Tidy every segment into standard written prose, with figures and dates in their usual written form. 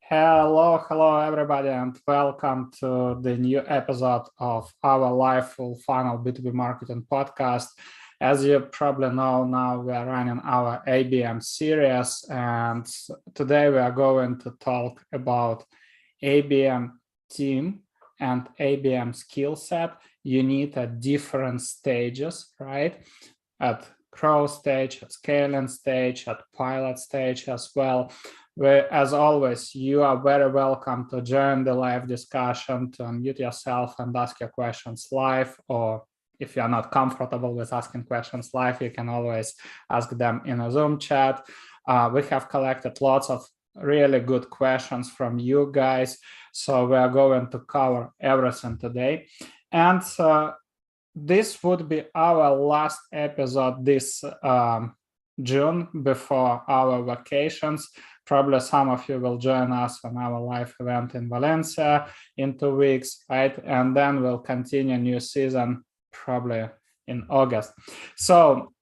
Hello, everybody, and welcome to the new episode of our live full funnel B2B marketing podcast. As you probably know, now we are running our ABM series, and today we are going to talk about ABM Team and ABM Skillset. You need at different stages, right? At growth stage, at scaling stage, at pilot stage as well. As always, you are very welcome to join the live discussion, to unmute yourself and ask your questions live, or if you're not comfortable with asking questions live, you can always ask them in a Zoom chat. We have collected lots of really good questions from you guys, so we are going to cover everything today. And this would be our last episode this June before our vacations. Probably some of you will join us on our live event in Valencia in 2 weeks, right? And then we'll continue new season probably in August. So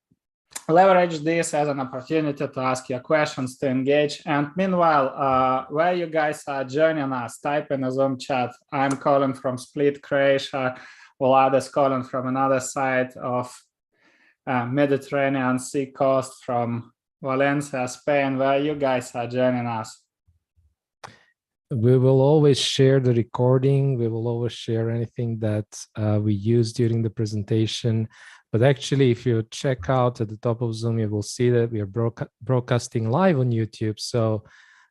leverage this as an opportunity to ask your questions, to engage. And meanwhile, where you guys are joining us, type in a Zoom chat. I'm calling from Split, Croatia. Vlad is calling from another side of Mediterranean Sea coast, from Valencia, Spain. Where you guys are joining us? We will always share the recording. We will always share anything that we use during the presentation. But actually, if you check out at the top of Zoom, you will see that we are broadcasting live on YouTube. So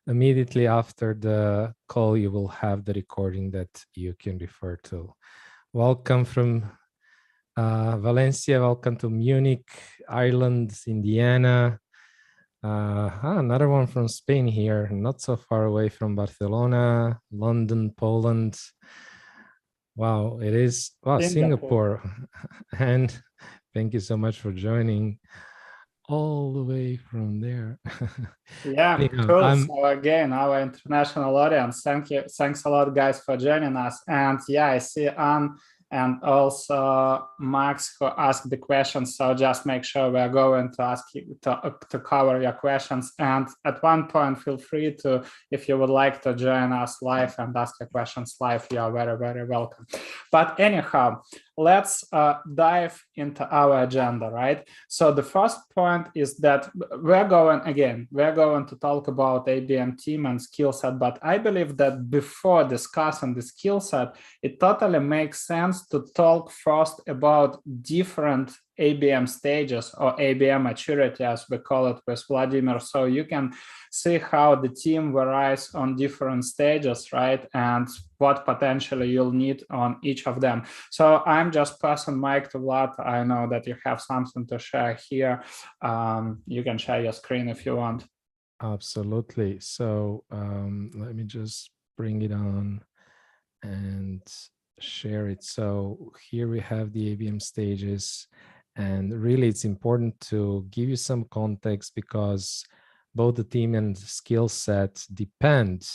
immediately after the call, you will have the recording that you can refer to. Welcome from Valencia. Welcome to Munich, Ireland, Indiana. Another one from Spain here, not so far away from Barcelona, London, Poland. Wow, it is, wow, Singapore. And thank you so much for joining all the way from there. Yeah, cool. So again, our international audience, thanks a lot, guys, for joining us. And yeah, I see Anne and also Max who asked the questions. So just make sure we're going to ask you to cover your questions. And at one point, feel free to, if you would like to join us live and ask your questions live, you are very, very welcome. But anyhow, let's dive into our agenda, right? So the first point is that we're going to talk about ABM team and skill set, but I believe that before discussing the skill set, it totally makes sense to talk first about different ABM stages, or ABM maturity, as we call it with Vladimir. So you can see how the team varies on different stages, right? And what potentially you'll need on each of them. So I'm just passing mic to Vlad. I know that you have something to share here. You can share your screen if you want. Absolutely. So let me just bring it on and share it. So here we have the ABM stages. And really, it's important to give you some context because both the team and skill set depend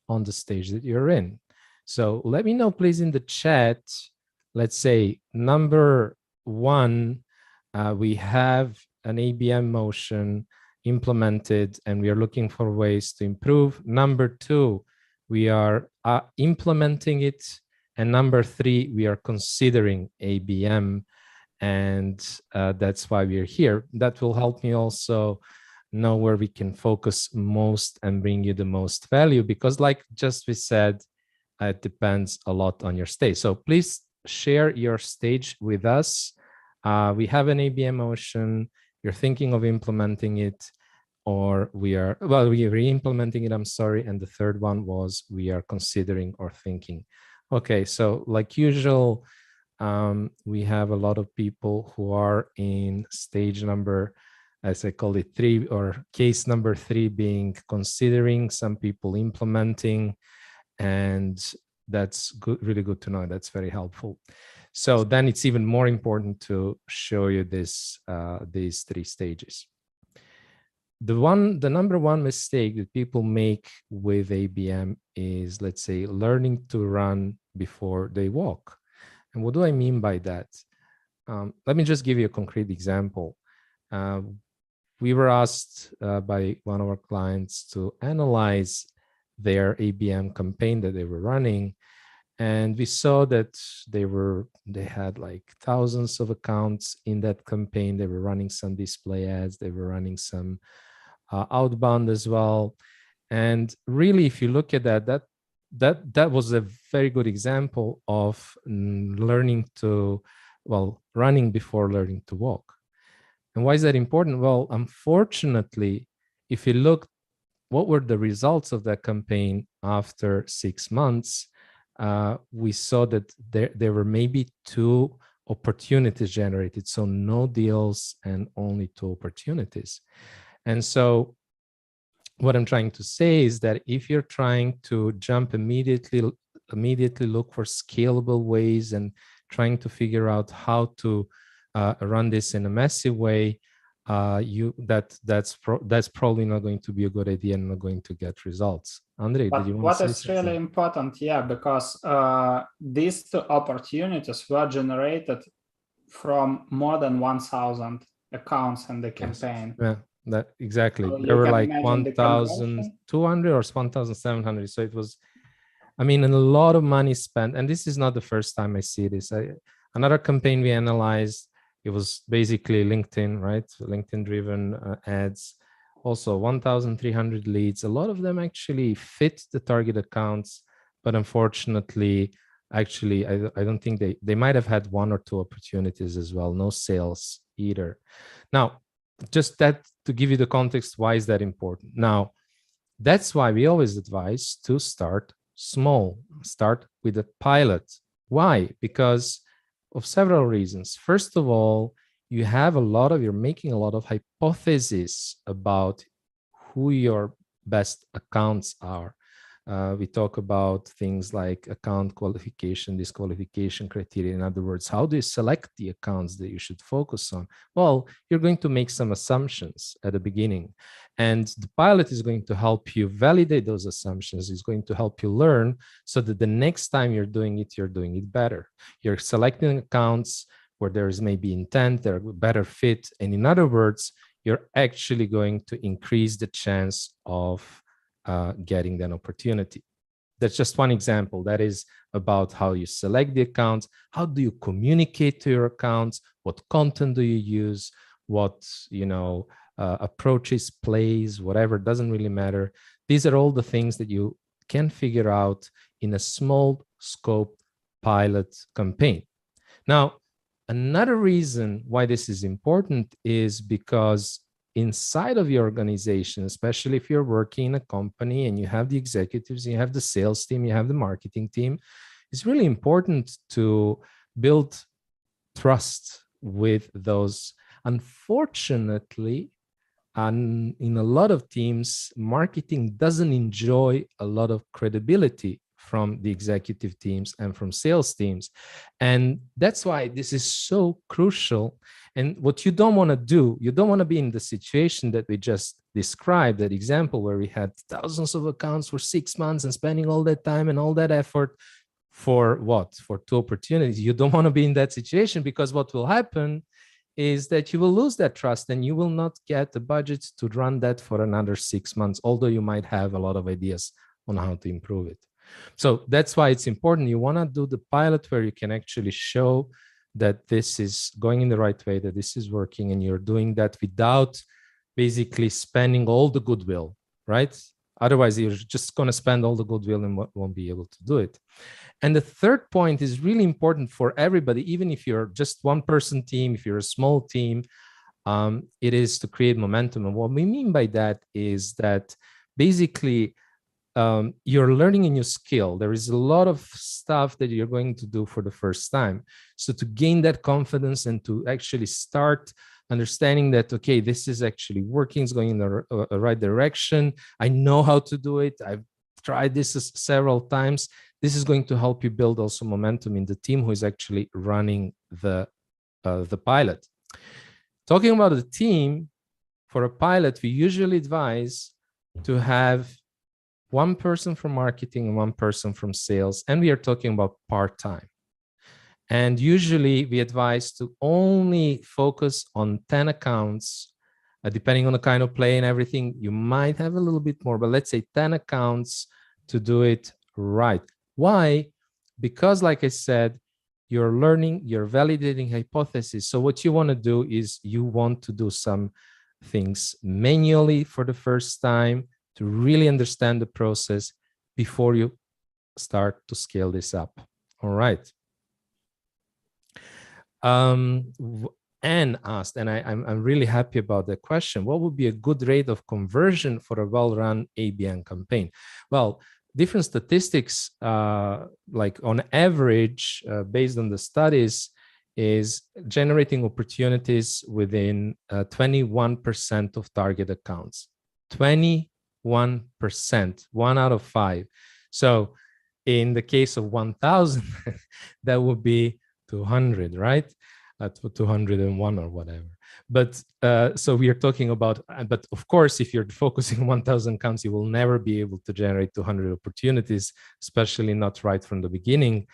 on the stage that you're in. So let me know, please, in the chat. Let's say number one, we have an ABM motion implemented and we are looking for ways to improve. Number two, we are implementing it. And number three, we are considering ABM. And that's why we're here. That will help me also know where we can focus most and bring you the most value, because like just we said, it depends a lot on your stage. So please share your stage with us. We have an ABM motion. You're thinking of implementing it, or we are re-implementing it, I'm sorry. And the third one was we are considering or thinking. Okay, so like usual, we have a lot of people who are in stage number, as I call it, 3, or case number 3 being considering, some people implementing, and that's good, really good to know. That's very helpful. So then it's even more important to show you this, these 3 stages. The number one mistake that people make with ABM is, let's say, learning to run before they walk. And what do I mean by that? Let me just give you a concrete example. We were asked by one of our clients to analyze their ABM campaign that they were running. And we saw that they had like thousands of accounts in that campaign. They were running some display ads. They were running some outbound as well. And really, if you look at that was a very good example of running before learning to walk. And why is that important? Well, unfortunately, if you look what were the results of that campaign after 6 months, we saw that there were maybe 2 opportunities generated. So no deals and only 2 opportunities. And so what I'm trying to say is that if you're trying to jump immediately look for scalable ways and trying to figure out how to run this in a massive way, that's probably not going to be a good idea and not going to get results. Andre, but did you want to say what is something? really important, because these 2 opportunities were generated from more than 1,000 accounts in the campaign. Yes. Yeah, that exactly. So there were like 1,200 or 1,700. So it was, I mean, a lot of money spent. And this is not the first time I see this. Another campaign we analyzed, it was basically LinkedIn, right? LinkedIn-driven ads. Also 1,300 leads. A lot of them actually fit the target accounts, but unfortunately, actually, I don't think they might have had 1 or 2 opportunities as well. No sales either. Now, just that to give you the context, why is that important? Now, that's why we always advise to start small, start with a pilot. Why? Because of several reasons. First of all, you're making a lot of hypotheses about who your best accounts are. We talk about things like account qualification, disqualification criteria. In other words, how do you select the accounts that you should focus on? Well, you're going to make some assumptions at the beginning, and the pilot is going to help you validate those assumptions. It's going to help you learn so that the next time you're doing it better. You're selecting accounts where there is maybe intent, they're a better fit. And in other words, you're actually going to increase the chance of getting an opportunity. That's just one example. That is about how you select the accounts. How do you communicate to your accounts? What content do you use? What, approaches, plays, whatever, doesn't really matter. These are all the things that you can figure out in a small scope pilot campaign. Now, another reason why this is important is because inside of your organization, especially if you're working in a company and you have the executives, you have the sales team, you have the marketing team, it's really important to build trust with those. Unfortunately, and in a lot of teams, marketing doesn't enjoy a lot of credibility from the executive teams and from sales teams. And that's why this is so crucial. And what you don't want to do, you don't want to be in the situation that we just described, that example where we had thousands of accounts for 6 months and spending all that time and all that effort for what? For 2 opportunities. You don't want to be in that situation, because what will happen is that you will lose that trust and you will not get the budget to run that for another 6 months, although you might have a lot of ideas on how to improve it. So that's why it's important. You want to do the pilot where you can actually show that this is going in the right way, that this is working, and you're doing that without basically spending all the goodwill, right? Otherwise, you're just going to spend all the goodwill and won't be able to do it. And the third point is really important for everybody, even if you're just one-person team, if you're a small team, it is to create momentum. And what we mean by that is that basically you're learning a new skill. There is a lot of stuff that you're going to do for the first time. So to gain that confidence and to actually start understanding that, okay, this is actually working, it's going in the right direction. I know how to do it. I've tried this several times. This is going to help you build also momentum in the team who is actually running the pilot. Talking about the team, for a pilot, we usually advise to have one person from marketing and one person from sales, and we are talking about part-time. And usually we advise to only focus on 10 accounts, depending on the kind of play and everything. You might have a little bit more, but let's say 10 accounts to do it right. Why? Because, like I said, you're learning, you're validating hypotheses. So what you want to do is you want to do some things manually for the first time to really understand the process before you start to scale this up. All right. Anne asked, and I'm really happy about the question, what would be a good rate of conversion for a well-run ABM campaign? Well, different statistics, like on average, based on the studies, is generating opportunities within 21% of target accounts. 21%, 1 out of 5. So in the case of 1,000, that would be 200, right? 201 or whatever. But so we are talking about, but of course, if you're focusing on 1,000 accounts, you will never be able to generate 200 opportunities, especially not right from the beginning.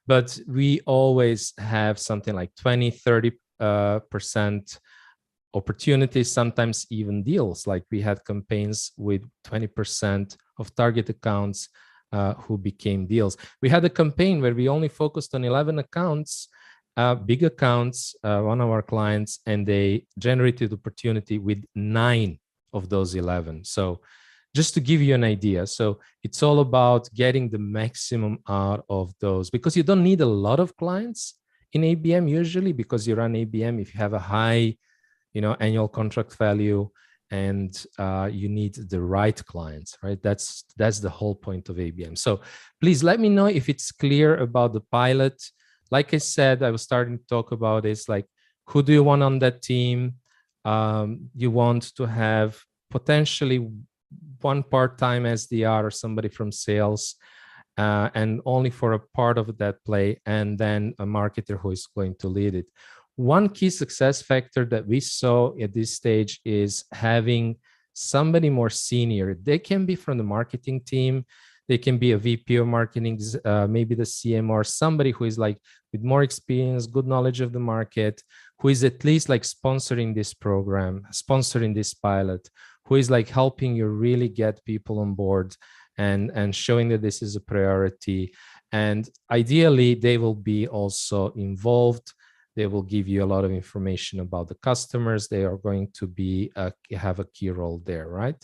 But we always have something like 20, 30% opportunities, sometimes even deals. Like we had campaigns with 20% of target accounts who became deals. We had a campaign where we only focused on 11 accounts, big accounts, one of our clients, and they generated opportunity with 9 of those 11. So just to give you an idea, so it's all about getting the maximum out of those, because you don't need a lot of clients in ABM usually, because you run ABM if you have a high, annual contract value, and you need the right clients, right? That's the whole point of ABM. So please let me know if it's clear about the pilot. Like I said, I was starting to talk about is like, who do you want on that team? You want to have potentially one part-time SDR or somebody from sales, and only for a part of that play, and then a marketer who is going to lead it. One key success factor that we saw at this stage is having somebody more senior. They can be from the marketing team. They can be a VP of marketing, maybe the CM, or somebody who is like with more experience, good knowledge of the market, who is at least like sponsoring this program, sponsoring this pilot, who is like helping you really get people on board and showing that this is a priority. And ideally, they will be also involved. They will give you a lot of information about the customers. They are going to be have a key role there, right?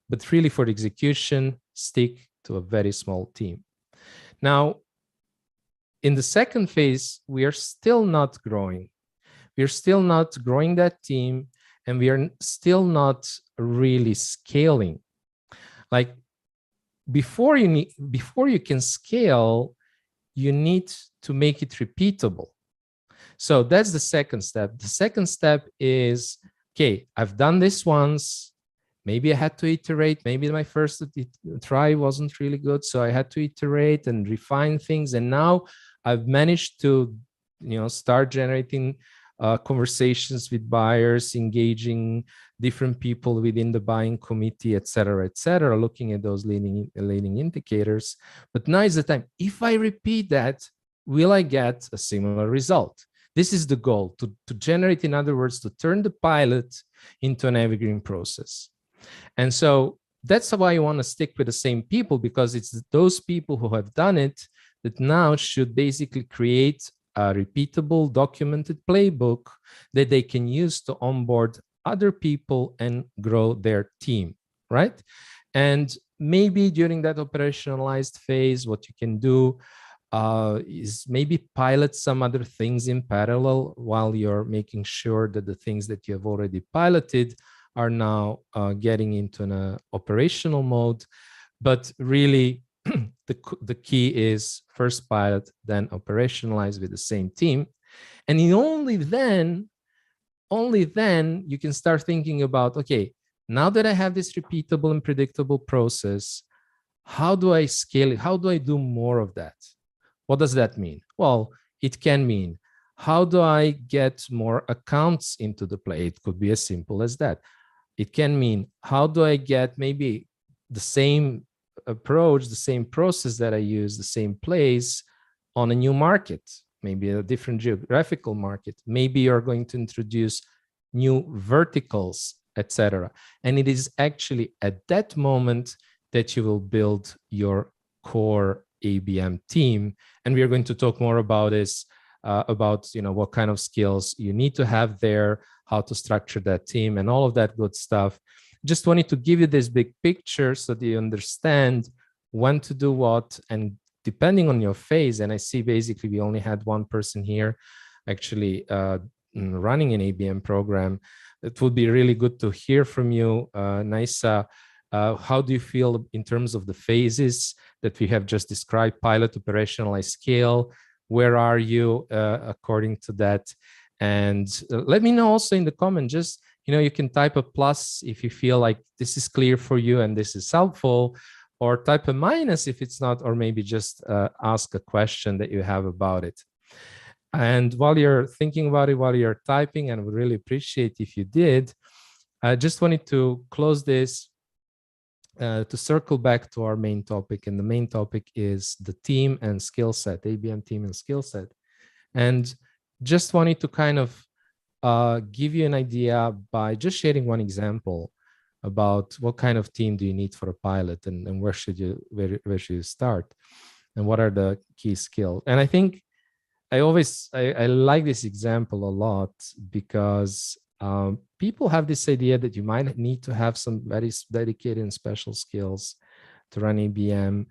But really for the execution, stick to a very small team. Now, in the second phase, we are still not growing. We are still not growing that team, and we are still not really scaling. Like before you can scale, you need to make it repeatable. So that's the second step. The second step is, okay, I've done this once. Maybe I had to iterate. Maybe my first try wasn't really good. So I had to iterate and refine things. And now I've managed to, start generating conversations with buyers, engaging different people within the buying committee, et cetera, looking at those leading indicators. But now is the time. If I repeat that, will I get a similar result? This is the goal, to generate, in other words, to turn the pilot into an evergreen process. And so that's why you want to stick with the same people, because it's those people who have done it that now should basically create a repeatable, documented playbook that they can use to onboard other people and grow their team, right? And maybe during that operationalized phase, what you can do is maybe pilot some other things in parallel while you're making sure that the things that you have already piloted are now getting into an operational mode. But really, the key is first pilot, then operationalize with the same team. And only then you can start thinking about, okay, now that I have this repeatable and predictable process, how do I scale it? How do I do more of that? What does that mean? Well, it can mean, how do I get more accounts into the play? It could be as simple as that. It can mean, how do I get maybe the same approach, the same process that I use, the same plays on a new market, maybe a different geographical market. Maybe you're going to introduce new verticals, etc. And it is actually at that moment that you will build your core ABM team. And we are going to talk more about this, about what kind of skills you need to have there, how to structure that team, and all of that good stuff. Just wanted to give you this big picture so that you understand when to do what, and depending on your phase. And I see basically we only had one person here actually running an ABM program. It would be really good to hear from you, Naisa. How do you feel in terms of the phases that we have just described? Pilot, operationalize, scale. Where are you according to that? And let me know also in the comment. Just you can type a plus if you feel like this is clear for you and this is helpful, or type a minus if it's not, or maybe just ask a question that you have about it. And while you're thinking about it, while you're typing, and I would really appreciate if you did, I just wanted to close this to circle back to our main topic. And the main topic is the team and skill set, ABM team and skill set. And just wanted to kind of give you an idea by just sharing one example about what kind of team do you need for a pilot, and where should you start, and what are the key skills. And I think I like this example a lot, because people have this idea that you might need to have some very dedicated and special skills to run ABM.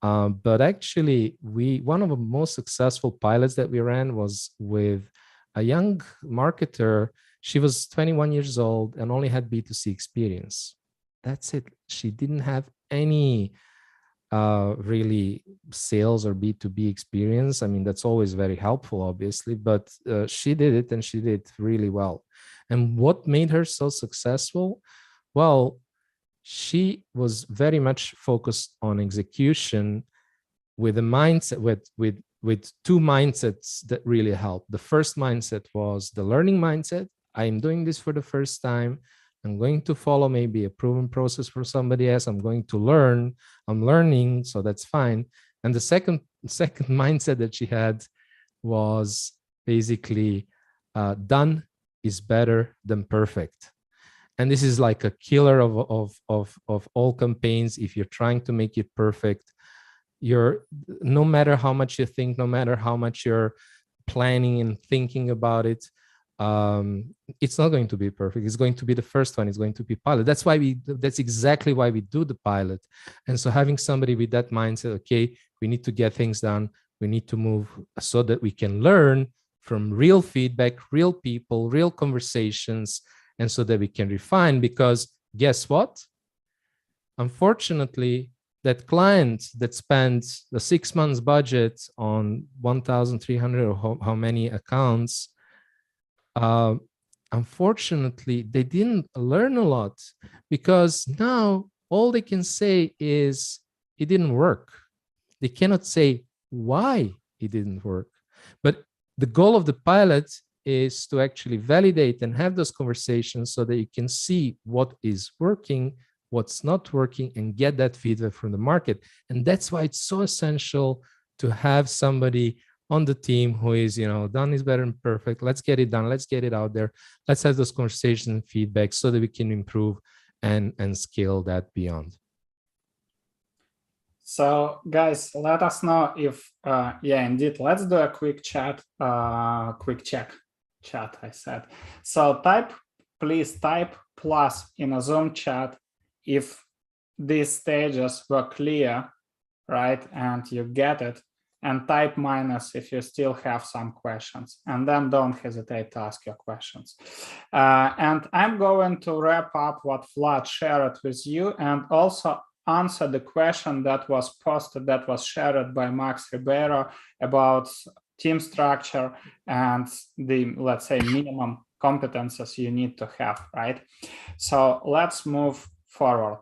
But actually, one of the most successful pilots that we ran was with a young marketer. She was 21 years old and only had B2C experience. That's it. She didn't have any really sales or B2B experience. I mean, that's always very helpful, obviously, but she did it, and she did really well. And what made her so successful? Well, she was very much focused on execution with a mindset, with two mindsets that really helped. The first mindset was the learning mindset. I'm doing this for the first time. I'm going to follow maybe a proven process for somebody else. I'm going to learn. I'm learning, so that's fine. And the second mindset that she had was basically done is better than perfect. And this is like a killer of all campaigns. If you're trying to make it perfect, no matter how much you think, no matter how much you're planning and thinking about it, it's not going to be perfect. It's going to be the first one. It's going to be pilot. That's exactly why we do the pilot. And so having somebody with that mindset, okay, we need to get things done. We need to move so that we can learn from real feedback, real people, real conversations, and so that we can refine. Because guess what? Unfortunately, that client that spends the 6 months budget on 1,300 or how many accounts, unfortunately, they didn't learn a lot, because now all they can say is it didn't work. They cannot say why it didn't work. But the goal of the pilot is to actually validate and have those conversations so that you can see what is working, what's not working, and get that feedback from the market. And that's why it's so essential to have somebody on the team who is, done is better than perfect. Let's get it done. Let's get it out there. Let's have those conversations and feedback so that we can improve and scale that beyond. So guys, let us know if, indeed, let's do a quick chat, quick chat, I said. So please type plus in a Zoom chat if these stages were clear, right? And you get it. And type minus if you still have some questions, and then don't hesitate to ask your questions. And I'm going to wrap up what Vlad shared with you, and also answer the question that was posted, that was shared by Max Ribeiro about team structure and the, let's say, minimum competences you need to have, right? So let's move forward.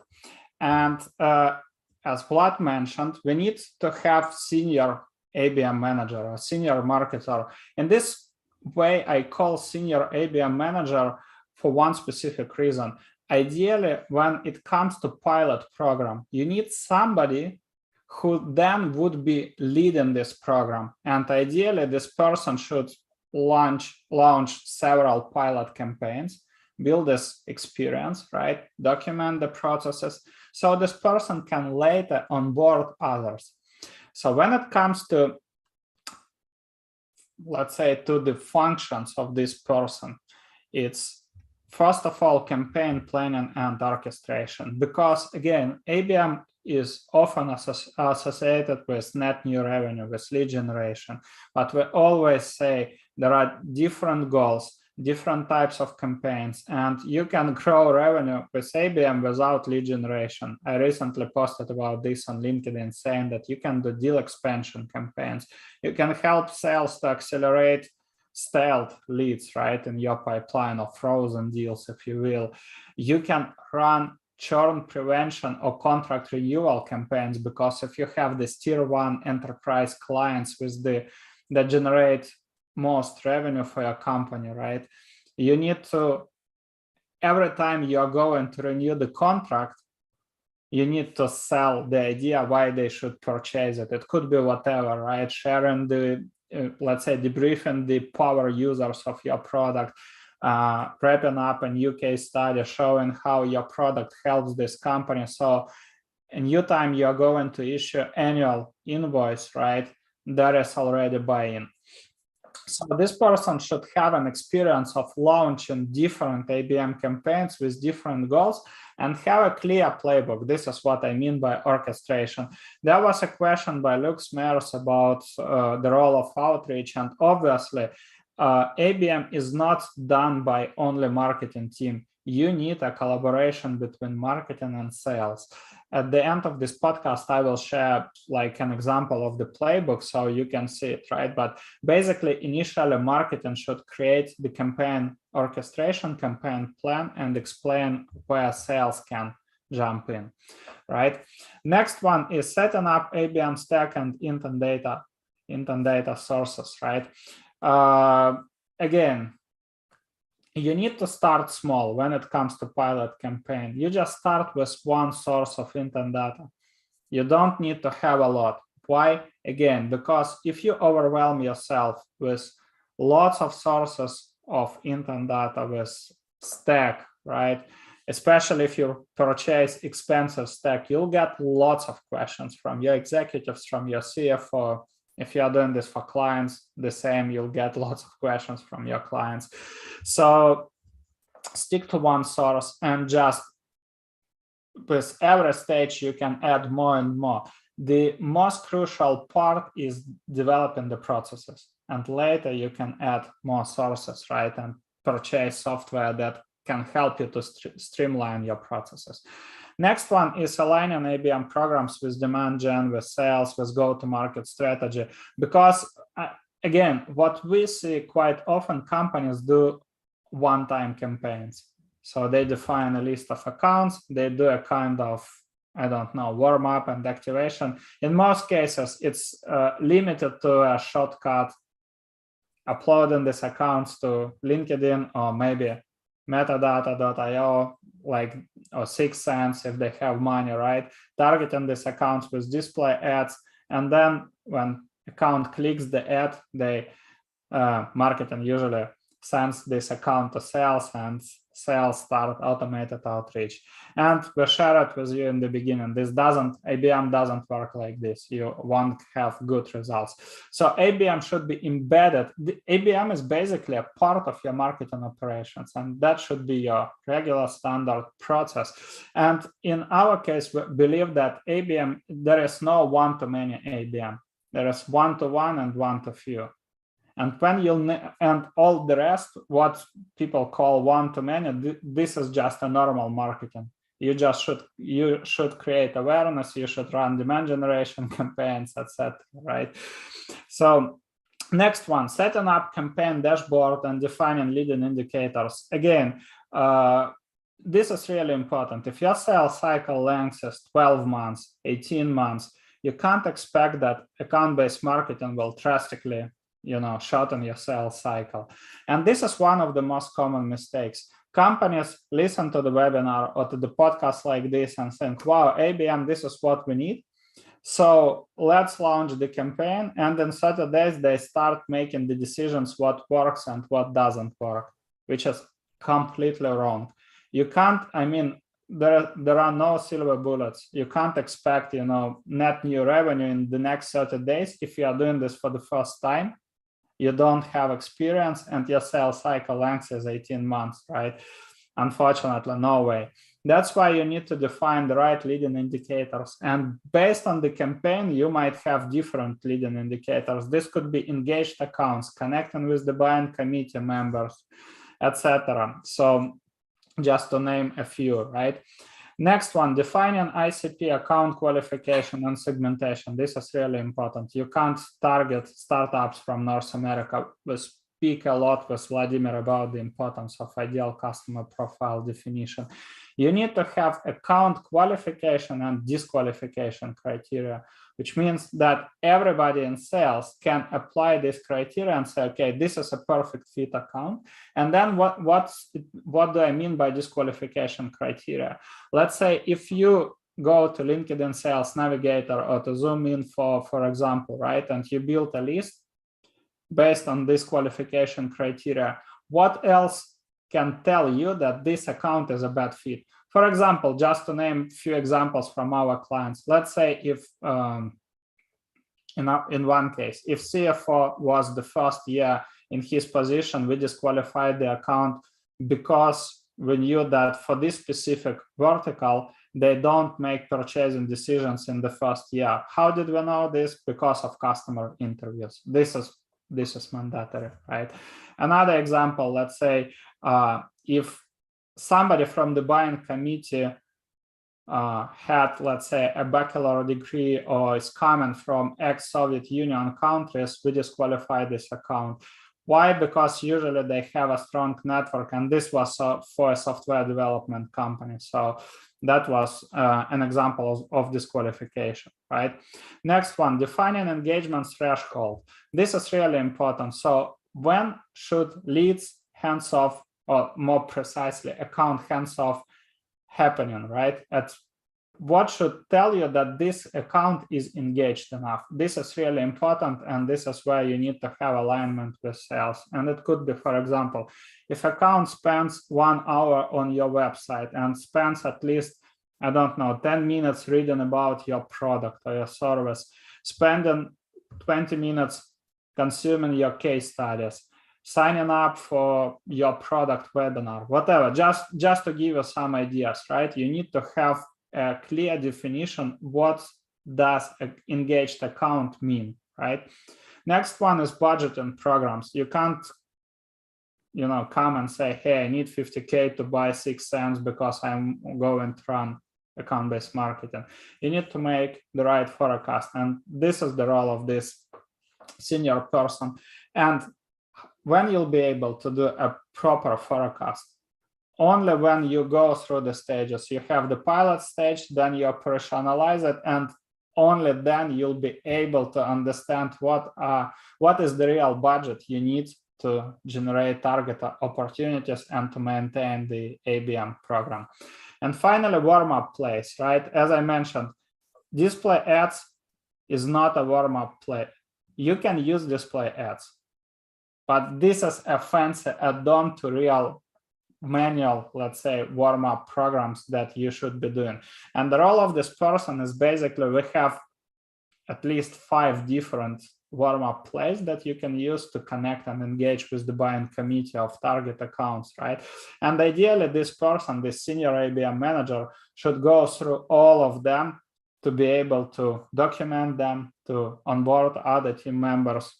And as Vlad mentioned, we need to have senior ABM manager or senior marketer. In this way, I call senior ABM manager for one specific reason. Ideally, when it comes to pilot program, you need somebody who then would be leading this program. And ideally, this person should launch several pilot campaigns. build this experience, right? Document the processes so this person can later onboard others. So when it comes to, let's say, to the functions of this person, it's first of all campaign planning and orchestration, because again, ABM is often associated with net new revenue, with lead generation, but we always say there are different goals, different types of campaigns, and you can grow revenue with ABM without lead generation. I recently posted about this on LinkedIn, saying that you can do deal expansion campaigns. You can help sales to accelerate stale leads, right, in your pipeline of frozen deals, if you will. You can run churn prevention or contract renewal campaigns, because if you have this tier 1 enterprise clients that generate most revenue for your company, right, you need to, every time you're going to renew the contract, you need to sell the idea why they should purchase it. It could be whatever, right? Sharing the, let's say, debriefing the power users of your product, wrapping up a new case study showing how your product helps this company. So in new time, you're going to issue annual invoice, right? There is already buy-in. So this person should have an experience of launching different ABM campaigns with different goals and have a clear playbook. This is what I mean by orchestration. There was a question by Luke Smers about the role of outreach, and obviously ABM is not done by only marketing team. You need a collaboration between marketing and sales. At the end of this podcast, I will share like an example of the playbook so you can see it, right? But basically, initially, marketing should create the campaign orchestration, campaign plan, and explain where sales can jump in, right? Next one is setting up ABM stack and intent data sources, right? Again, you need to start small when it comes to pilot campaign. You just start with one source of intent data. You don't need to have a lot. Why? Again, because if you overwhelm yourself with lots of sources of intent data with stack, right? Especially if you purchase expensive stack, you'll get lots of questions from your executives, from your CFO. If you are doing this for clients, the same, you'll get lots of questions from your clients. So stick to one source, and just with every stage, you can add more and more. The most crucial part is developing the processes, and later you can add more sources, right? And purchase software that can help you to streamline your processes. Next one is aligning ABM programs with demand gen, with sales, with go-to-market strategy. Because again, what we see quite often, companies do one-time campaigns. So they define a list of accounts, they do a kind of, I don't know, warm-up and activation. In most cases, it's limited to a shortcut, uploading these accounts to LinkedIn or maybe metadata.io, like, or 6 cents if they have money, right? Targeting these accounts with display ads, and then when account clicks the ad, they marketing usually sends this account to sales, and sales start automated outreach. And we share it with you in the beginning. ABM doesn't work like this. You won't have good results. So ABM should be embedded. The ABM is basically a part of your marketing operations, and that should be your regular standard process. And in our case, we believe that ABM, there is no one-to-many ABM. There is one-to-one and one-to-few. And when and all the rest, what people call one-to-many, this is just a normal marketing. You should create awareness, you should run demand generation campaigns, etc. Right? So next one, setting up campaign dashboard and defining leading indicators. Again, this is really important. If your sales cycle length is 12 months, 18 months, you can't expect that account-based marketing will drastically shorten your sales cycle. And this is one of the most common mistakes. Companies listen to the webinar or to the podcast like this and think, wow, ABM, this is what we need. So let's launch the campaign. And in 30 days, they start making the decisions what works and what doesn't work, which is completely wrong. You can't, I mean, there are no silver bullets. You can't expect, net new revenue in the next 30 days if you are doing this for the first time. You don't have experience and your sales cycle length is 18 months, right? Unfortunately, no way. That's why you need to define the right leading indicators. And based on the campaign, you might have different leading indicators. This could be engaged accounts, connecting with the buying committee members, etc. So just to name a few, right? Next one, defining ICP, account qualification and segmentation. This is really important. You can't target startups from North America. We speak a lot with Vladimir about the importance of ideal customer profile definition. You need to have account qualification and disqualification criteria, which means that everybody in sales can apply this criteria and say, okay, this is a perfect fit account. And then what do I mean by disqualification criteria? Let's say if you go to LinkedIn Sales Navigator or to Zoom Info, for example, right, and you build a list based on this qualification criteria, what else can tell you that this account is a bad fit? For example, just to name a few examples from our clients, let's say if in one case, if CFO was the first year in his position, we disqualified the account because we knew that for this specific vertical, they don't make purchasing decisions in the first year. How did we know this? Because of customer interviews. This is mandatory, right? Another example, let's say if somebody from the buying committee had, let's say, a bachelor degree or is coming from ex-Soviet Union countries, we disqualify this account. Why? Because usually they have a strong network, and this was for a software development company. So that was an example of disqualification, right? Next one, defining engagement threshold. This is really important. So when should leads hands-off, or more precisely, account hands-off happening, right? What should tell you that this account is engaged enough? This is really important, and this is where you need to have alignment with sales. And it could be, for example, if account spends 1 hour on your website and spends at least, I don't know, 10 minutes reading about your product or your service, spending 20 minutes consuming your case studies, signing up for your product webinar, whatever, just to give you some ideas, right? You need to have a clear definition. What does an engaged account mean, right? Next one is budgeting programs. You can't, come and say, hey, I need 50K to buy 6 cents because I'm going to run account-based marketing. You need to make the right forecast. And this is the role of this senior person. And when you'll be able to do a proper forecast? Only when you go through the stages. You have the pilot stage, then you operationalize it, and only then you'll be able to understand what is the real budget you need to generate target opportunities and to maintain the ABM program. And finally, warm-up plays, right? As I mentioned, display ads is not a warm-up play. You can use display ads, but this is a fancy add-on to real manual, let's say, warm-up programs that you should be doing. And the role of this person is basically, we have at least 5 different warm-up plays that you can use to connect and engage with the buying committee of target accounts, right? And ideally, this person, this senior ABM manager, should go through all of them to be able to document them, to onboard other team members,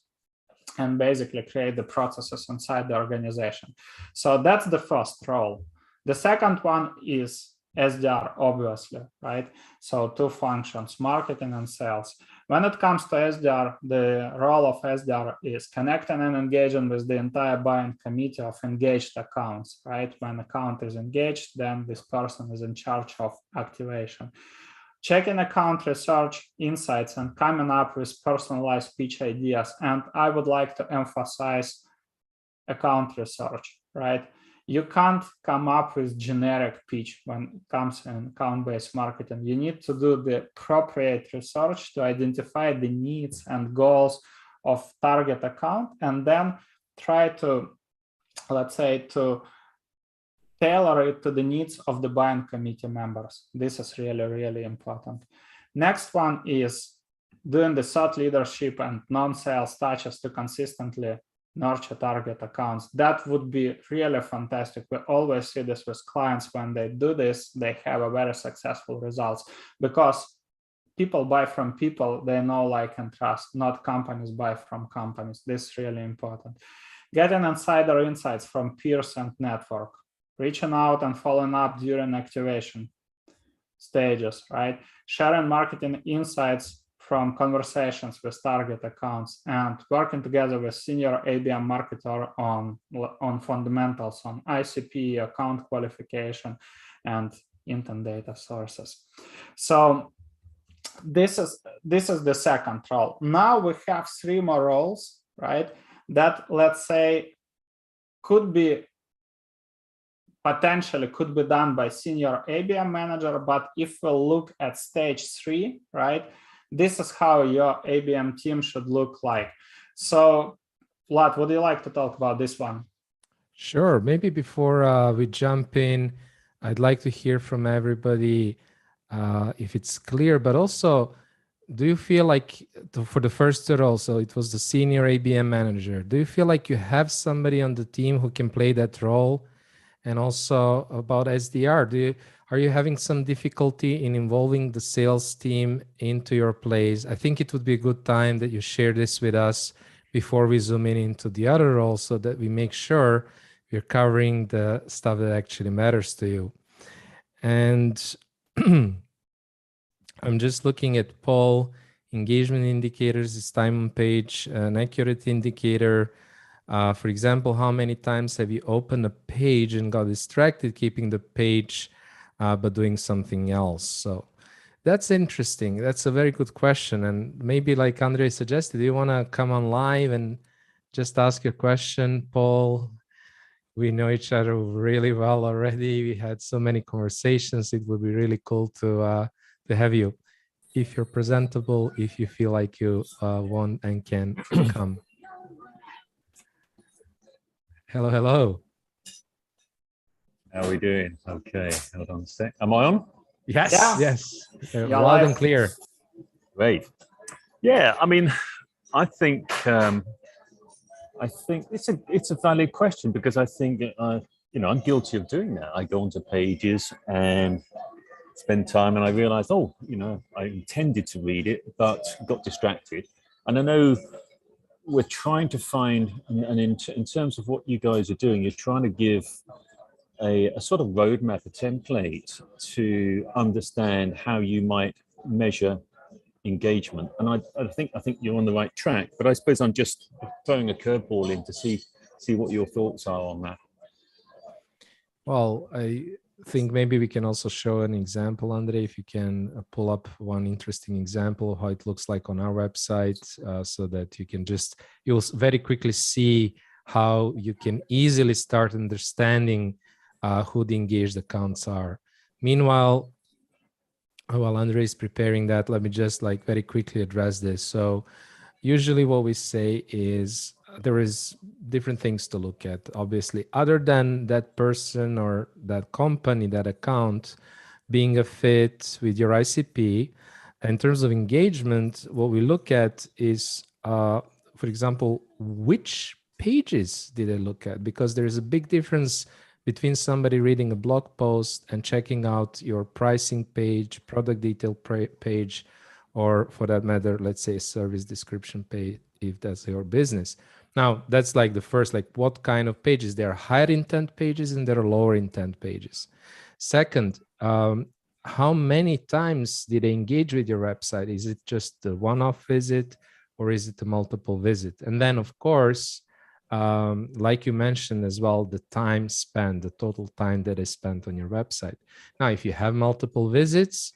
and basically create the processes inside the organization. So that's the first role. The second one is SDR, obviously, right? So 2 functions, marketing and sales. When it comes to SDR, the role of SDR is connecting and engaging with the entire buying committee of engaged accounts, right? When account is engaged, then this person is in charge of activation. Checking account research insights and coming up with personalized pitch ideas. And I would like to emphasize account research, right? You can't come up with generic pitch when it comes in account-based marketing. You need to do the appropriate research to identify the needs and goals of target account, and then try to, let's say, to tailor it to the needs of the buying committee members. This is really, really important. Next one is doing the thought leadership and non-sales touches to consistently nurture target accounts. That would be really fantastic. We always see this with clients. When they do this, they have a very successful results, because people buy from people they know, like, and trust, not companies buy from companies. This is really important. Getting insider insights from peers and network, reaching out and following up during activation stages, right? Sharing marketing insights from conversations with target accounts, and working together with senior ABM marketer on fundamentals, on ICP, account qualification, and intent data sources. So this is the second role. Now we have 3 more roles, right? That, let's say, potentially could be done by senior ABM manager. But if we look at stage 3, right, this is how your ABM team should look like. So, Vlad, would you like to talk about this one? Sure. Maybe before we jump in, I'd like to hear from everybody if it's clear, but also, do you feel like for the first role, so it was the senior ABM manager, do you feel like you have somebody on the team who can play that role? And also about SDR, are you having some difficulty in involving the sales team into your plays? I think it would be a good time that you share this with us before we zoom in into the other roles, so that we make sure we're covering the stuff that actually matters to you. And I'm just looking at Paul, engagement indicators, is time on page, an accurate indicator. For example, how many times have you opened a page and got distracted keeping the page, but doing something else? So that's interesting. That's a very good question. And maybe, like Andre suggested, do you want to come on live and just ask your question, Paul? We know each other really well already. We had so many conversations. It would be really cool to have you, if you're presentable, if you feel like you want and can come. Hello, hello. How are we doing? Okay, hold on a sec. Am I on? Yes, yes. Loud and clear. Great. Yeah, I mean, I think it's a valid question, because I think I'm guilty of doing that. I go onto pages and spend time, and I realize, I intended to read it, but got distracted. And I know we're trying to find, and in terms of what you guys are doing, you're trying to give a sort of roadmap, a template to understand how you might measure engagement. And I think you're on the right track, but I suppose I'm just throwing a curveball in to see what your thoughts are on that. Well, I think maybe we can also show an example, Andre, if you can pull up one interesting example of how it looks like on our website, so that you'll very quickly see how you can easily start understanding who the engaged accounts are. Meanwhile, while Andre is preparing that, let me just very quickly address this. So usually what we say is there is different things to look at, obviously, other than that person or that company, that account being a fit with your ICP. In terms of engagement, what we look at is, for example, which pages did I look at? Because there is a big difference between somebody reading a blog post and checking out your pricing page, product detail page, or for that matter, let's say a service description page, if that's your business. Now, that's the first, what kind of pages? There are higher intent pages and there are lower intent pages. Second, how many times did they engage with your website? Is it just a one-off visit, or is it a multiple visit? And then, of course, like you mentioned as well, the time spent, the total time that is spent on your website. Now, if you have multiple visits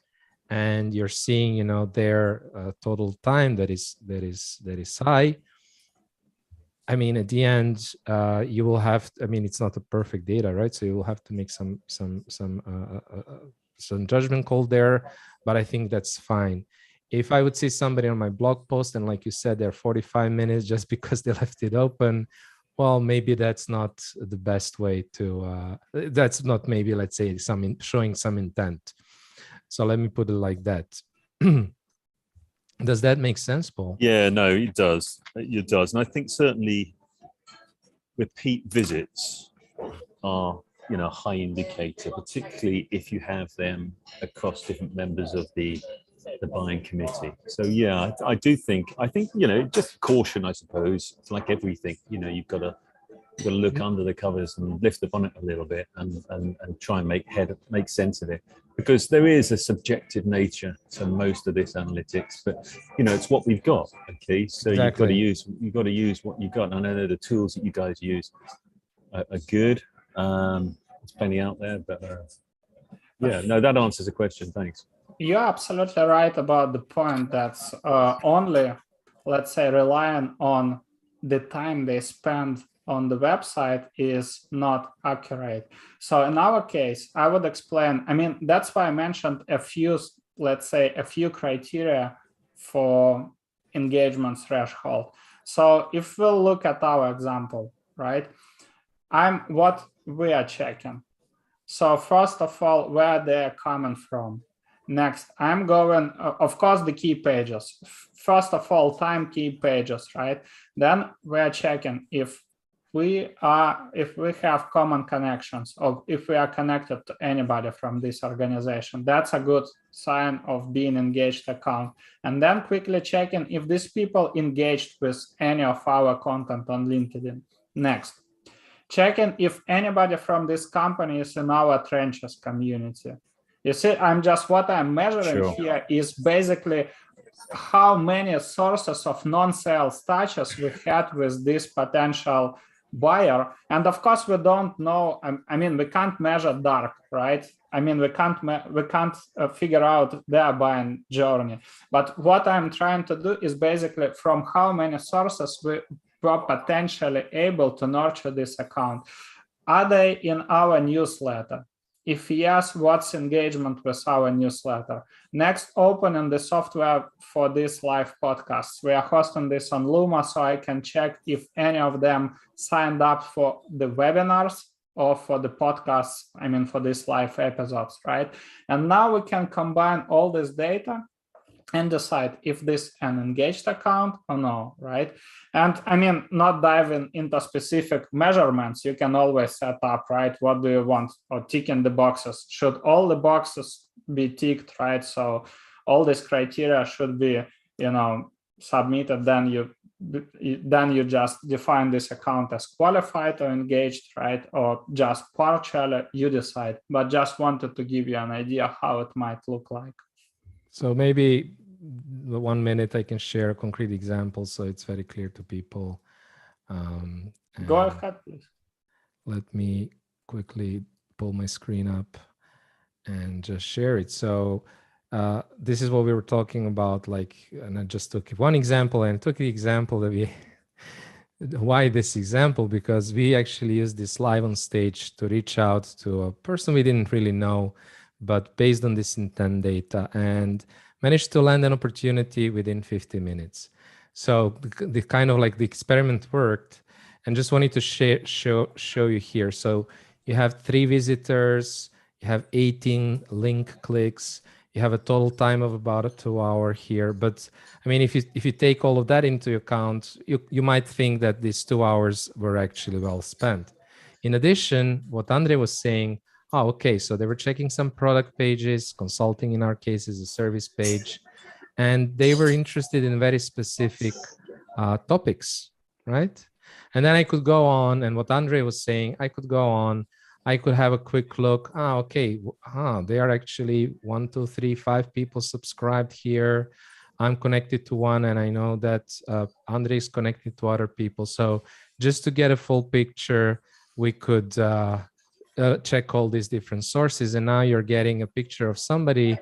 and you're seeing, their total time that is high, I mean, at the end, you will have. It's not a perfect data, right? So you will have to make some judgment call there. But I think that's fine. If I would see somebody on my blog post and, like you said, they're 45 minutes just because they left it open, Well, maybe that's not the best way to, that's not maybe, let's say, showing some intent. So let me put it like that. Does that make sense, Paul? Yeah, no, it does. It does. And I think certainly repeat visits are, a high indicator, particularly if you have them across different members of the buying committee. So yeah, I think, just caution, I suppose. It's like everything, you've got to look under the covers and lift the bonnet a little bit and try and make sense of it, because there is a subjective nature to most of this analytics, but it's what we've got. Okay, so Exactly. you've got to use what you've got. And I know the tools that you guys use are good. There's plenty out there, but yeah, no, that answers the question. Thanks. You're absolutely right about the point that's only, let's say, relying on the time they spend on the website is not accurate. So in our case, I would explain, that's why I mentioned a few criteria for engagement threshold. So if we look at our example, right, what we are checking. So first of all, where they're coming from. Next, I'm going, of course, the key pages. First of all, time key pages, right? Then we're checking if we have common connections, or if we are connected to anybody from this organization. That's a good sign of being engaged account. And then quickly checking if these people engaged with any of our content on LinkedIn. Next, checking if anybody from this company is in our trenches community. You see, what I'm measuring here is basically how many sources of non-sales touches we had with this potential buyer. And of course, we don't know, we can't measure dark, right? We can't figure out their buying journey. But what I'm trying to do is basically from how many sources we were potentially able to nurture this account. Are they in our newsletter? If yes, what's engagement with our newsletter? Next, opening the software for this live podcasts. We are hosting this on Luma, so I can check if any of them signed up for the webinars or for the podcasts, for these live episodes, right? And now we can combine all this data and decide if this is an engaged account or no, right? And not diving into specific measurements, you can always set up, right? What do you want? Or ticking the boxes. Should all the boxes be ticked, right? So all these criteria should be, submitted. Then you just define this account as qualified or engaged, right? Or just partially, you decide. But just wanted to give you an idea how it might look like. So maybe the 1 minute I can share a concrete example so it's very clear to people. Go ahead, please. Let me quickly pull my screen up and just share it. So this is what we were talking about, and I just took one example and took the example that why this example? Because we actually used this live on stage to reach out to a person we didn't really know, but based on this intent data, and managed to land an opportunity within 50 minutes. So the kind of the experiment worked, and just wanted to show you here. So you have 3 visitors, you have 18 link clicks, you have a total time of about 2 hours here. But if you take all of that into account, you might think that these 2 hours were actually well spent. In addition, what Andre was saying, okay, so they were checking some product pages, consulting in our case is a service page, and they were interested in very specific topics, right? And then I could go on, and what Andre was saying, I could go on, I could have a quick look. Okay, they are actually 1, 2, 3, 5 people subscribed here. I'm connected to one, and I know that Andre is connected to other people. So just to get a full picture, we could check all these different sources, and now you're getting a picture of somebody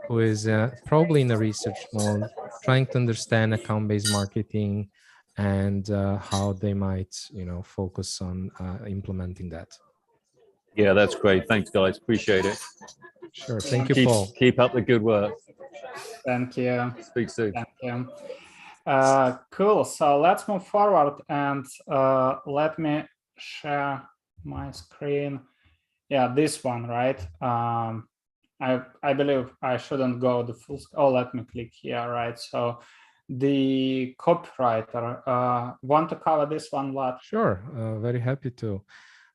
who is probably in a research mode, trying to understand account-based marketing and how they might, focus on implementing that. Yeah, that's great. Thanks, guys. Appreciate it. Sure. Thank you, Paul. Keep up the good work. Thank you. Speak soon. Thank you. Cool. So let's move forward and let me share my screen. Yeah, this one, right? I believe I shouldn't go the full. Oh, let me click here, right? So the copywriter. Want to cover this one, Vlad? Sure, very happy to.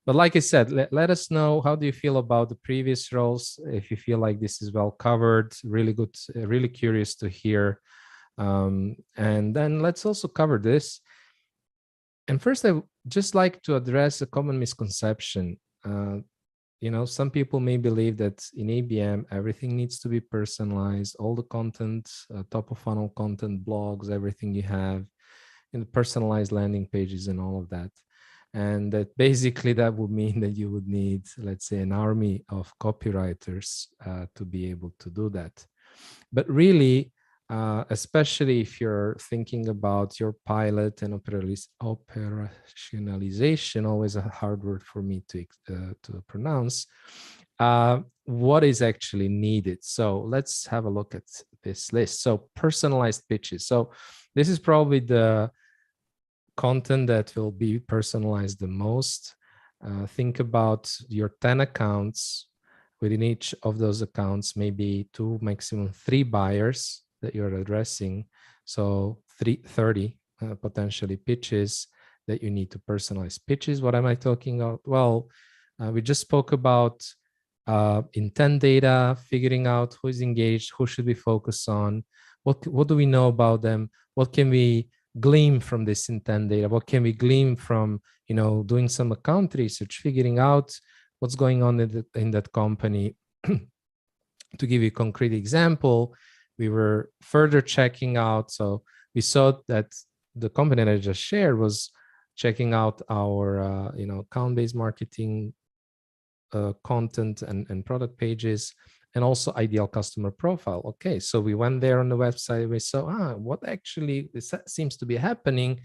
But like I said, let us know, how do you feel about the previous roles? If you feel like this is well covered, really good, really curious to hear. And then let's also cover this. And first, I would just like to address a common misconception. Some people may believe that in ABM, everything needs to be personalized, all the content, top of funnel content, blogs, everything you have, personalized landing pages and all of that. And that basically that would mean that you would need, let's say, an army of copywriters to be able to do that. But really, especially if you're thinking about your pilot and operationalization, always a hard word for me to pronounce, what is actually needed. So let's have a look at this list. So personalized pitches. So this is probably the content that will be personalized the most. Think about your 10 accounts. Within each of those accounts, maybe 2, maximum 3 buyers that you're addressing. So 30 potentially pitches that you need to personalize. Pitches, what am I talking about? Well, we just spoke about intent data, figuring out who is engaged, who should we focus on, what do we know about them, what can we glean from this intent data, what can we glean from doing some account research, figuring out what's going on in that company. To give you a concrete example, we were further checking out, so we saw that the company that I just shared was checking out our account-based marketing content and product pages, and also ideal customer profile. Okay, so we went there on the website, we saw what actually seems to be happening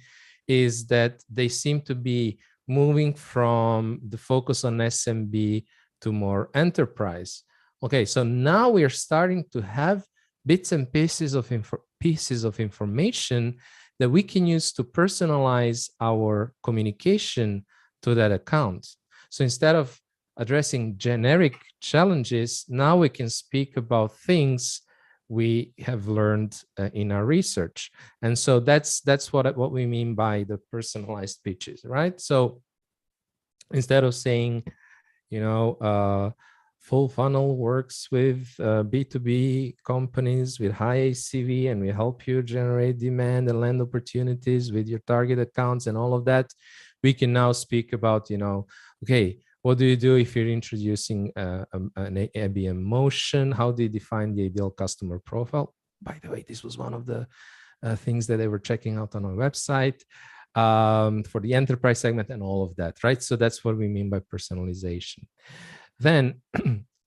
is that they seem to be moving from the focus on SMB to more enterprise. Okay, so now we are starting to have bits and pieces of information that we can use to personalize our communication to that account. So instead of addressing generic challenges, now we can speak about things we have learned in our research. And so that's what we mean by the personalized pitches, right? So instead of saying, full funnel works with B2B companies with high ACV, and we help you generate demand and land opportunities with your target accounts and all of that, we can now speak about, okay, what do you do if you're introducing an ABM motion? How do you define the ideal customer profile? By the way, this was one of the things that they were checking out on our website for the enterprise segment and all of that, right? So that's what we mean by personalization. Then,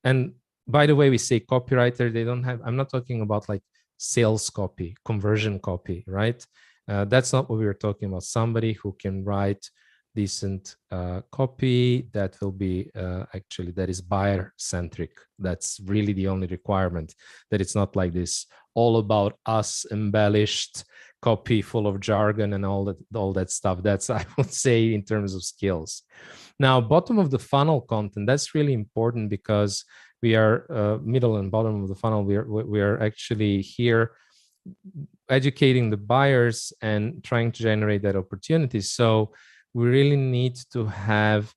and by the way, we say copywriter, they don't have, I'm not talking about like sales copy, conversion copy, right? That's not what we were talking about. Somebody who can write decent copy that will be actually, that is buyer centric. That's really the only requirement, that it's not like this all about us embellished copy full of jargon and all that stuff. That's, I would say, in terms of skills. Now, bottom of the funnel content, that's really important because we are middle and bottom of the funnel. We are actually here educating the buyers and trying to generate that opportunity. So we really need to have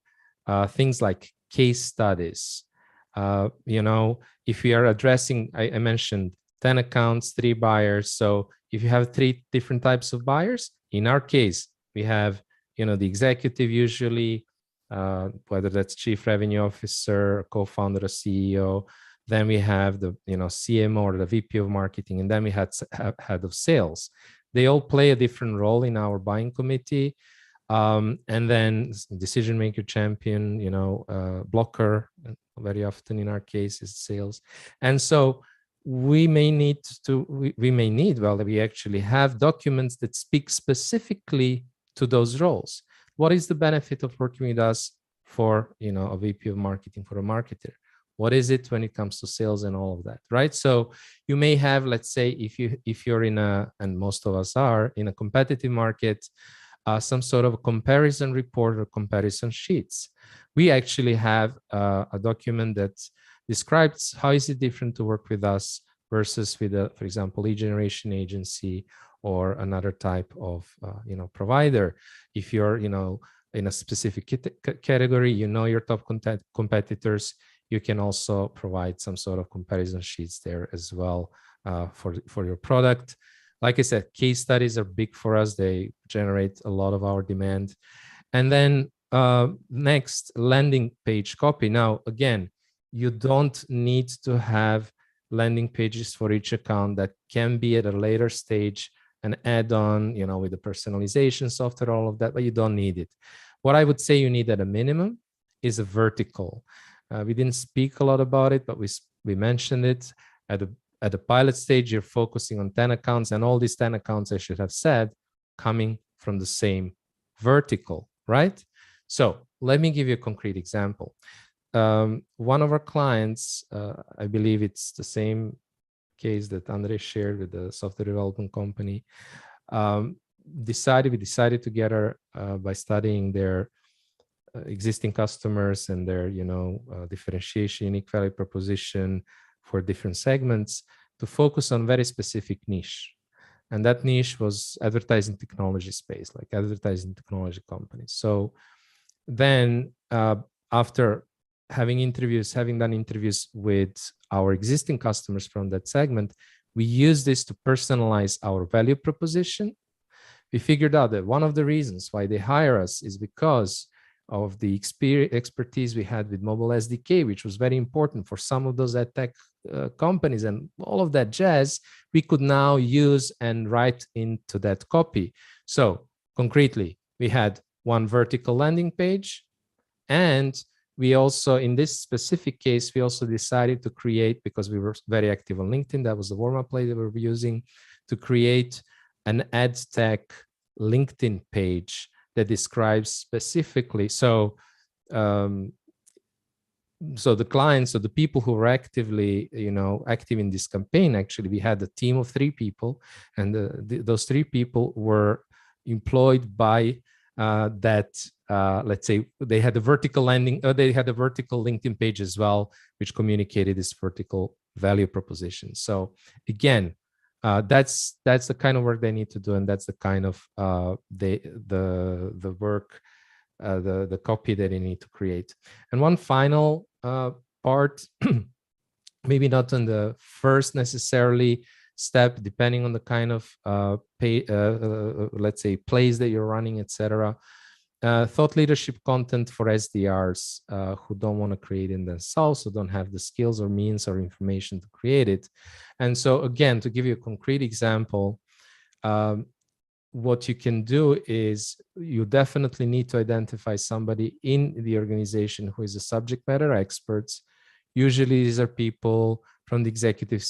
things like case studies. If we are addressing, I mentioned 10 accounts, 3 buyers. So if you have 3 different types of buyers, in our case, we have, the executive usually, whether that's chief revenue officer, co-founder, or CEO. Then we have the, CMO or the VP of marketing, and then we had head of sales. They all play a different role in our buying committee. And then decision maker, champion, blocker, very often in our case is sales. And so we actually have documents that speak specifically to those roles. What is the benefit of working with us for, a VP of marketing, for a marketer? What is it when it comes to sales and all of that, right? So you may have, let's say, if you're in a, and most of us are in a competitive market, some sort of a comparison report or comparison sheets. We actually have a document that describes how is it different to work with us versus with a, for example, lead generation agency or another type of provider. If you're in a specific category, your top competitors, you can also provide some sort of comparison sheets there as well for your product. Like I said, case studies are big for us. They generate a lot of our demand. And then next, landing page copy. Now, again, you don't need to have landing pages for each account. That can be at a later stage, an add-on, with the personalization software, all of that, but you don't need it. What I would say you need at a minimum is a vertical. We didn't speak a lot about it, but we mentioned it. At the pilot stage, you're focusing on 10 accounts, and all these 10 accounts, I should have said, coming from the same vertical, right? So let me give you a concrete example. One of our clients, I believe it's the same case that Andre shared with the software development company, we decided together by studying their existing customers and their differentiation, unique value proposition for different segments, to focus on very specific niche. And that niche was advertising technology space, like advertising technology companies. So then after having done interviews with our existing customers from that segment, we use this to personalize our value proposition. We figured out that one of the reasons why they hire us is because of the expertise we had with mobile SDK, which was very important for some of those ad tech companies, and all of that jazz we could now use and write into that copy. So concretely, we had one vertical landing page, and we also, in this specific case, we also decided to create, because we were very active on LinkedIn, that was the warm-up play that we were using, to create an ad tech LinkedIn page that describes specifically. So the clients, so the people who were actively, active in this campaign, actually, we had a team of 3 people, and those 3 people were employed by let's say they had a vertical landing, or they had a vertical LinkedIn page as well, which communicated this vertical value proposition. So again, that's the kind of work they need to do, and that's the kind of the work, the copy that they need to create. And one final part, maybe not on the first necessarily step, depending on the kind of let's say plays that you're running, etc. Thought leadership content for SDRs who don't want to create it themselves, who don't have the skills or means or information to create it. And so again, to give you a concrete example, what you can do is you definitely need to identify somebody in the organization who is a subject matter expert. Usually these are people from the executive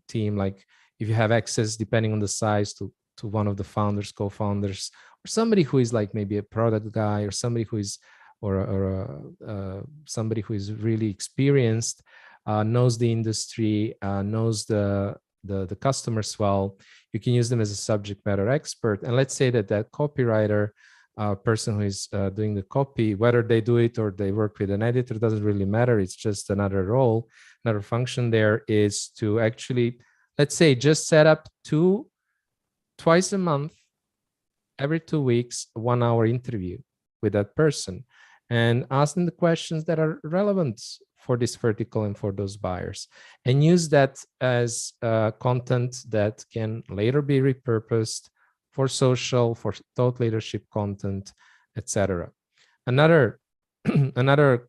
team, like if you have access, depending on the size, to one of the founders, co-founders, or somebody who is like maybe a product guy, or somebody who is somebody who is really experienced, knows the industry, knows the customers well. You can use them as a subject matter expert. And let's say that copywriter person who is doing the copy, whether they do it or they work with an editor, doesn't really matter. It's just another role, another function there is to actually, let's say, just set up twice a month, every 2 weeks, a 1-hour interview with that person and ask them the questions that are relevant for this vertical and for those buyers, and use that as content that can later be repurposed for social, for thought leadership content, etc. Another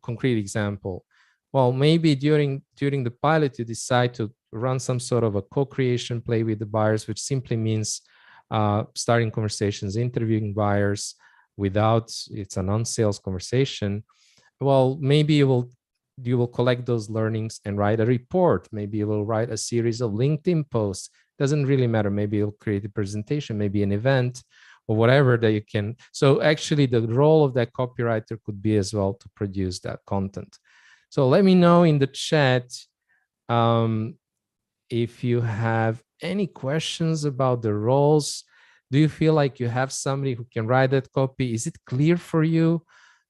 concrete example. Well, maybe during the pilot, you decide to run some sort of a co-creation play with the buyers, which simply means starting conversations, interviewing buyers it's a non-sales conversation. Well, maybe you will collect those learnings and write a report. Maybe you will write a series of LinkedIn posts. Doesn't really matter. Maybe you'll create a presentation, maybe an event, or whatever that you can. So actually the role of that copywriter could be as well to produce that content. So let me know in the chat if you have any questions about the roles. Do you feel like you have somebody who can write that copy? Is it clear for you?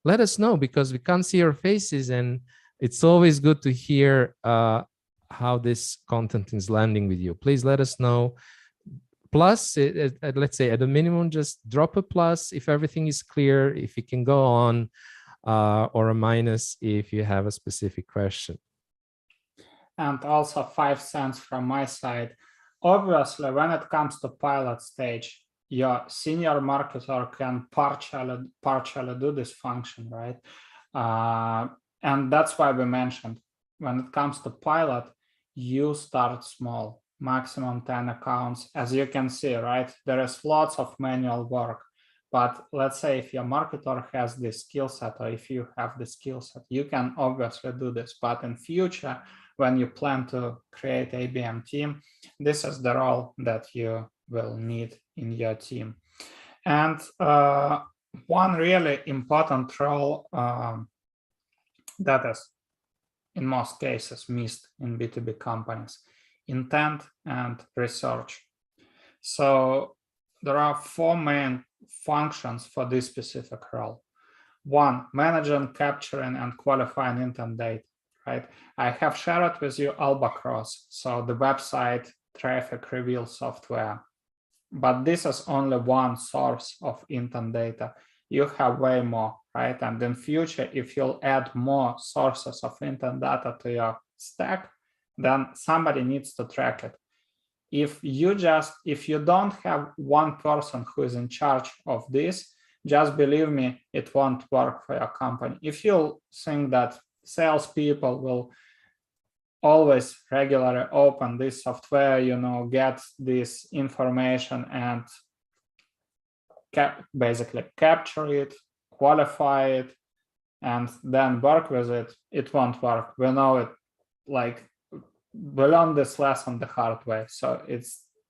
Let us know, because we can't see your faces, and it's always good to hear how this content is landing with you. Please let us know. Plus, let's say at a minimum, just drop a plus if everything is clear, if you can go on, or a minus if you have a specific question. And also 5 cents from my side. Obviously, when it comes to pilot stage, your senior marketer can partially do this function, right? And that's why we mentioned, when it comes to pilot, you start small, maximum 10 accounts. As you can see, right, there is lots of manual work. But let's say if your marketer has this skill set, or if you have the skill set, you can obviously do this. But in future, when you plan to create ABM team, this is the role that you will need in your team. And one really important role that is in most cases missed in B2B companies: intent and research. So there are 4 main functions for this specific role. 1, managing, capturing, and qualifying intent data, right? I have shared with you Albacross, so the website traffic reveal software. But this is only one source of intent data. You have way more, right? And in future, if you'll add more sources of intent data to your stack, then somebody needs to track it. If you don't have one person who is in charge of this, just believe me, it won't work for your company. If you think that salespeople will always regularly open this software, get this information and basically capture it, qualify it, and then work with it, it won't work. We know it, like, we learned this lesson the hard way, so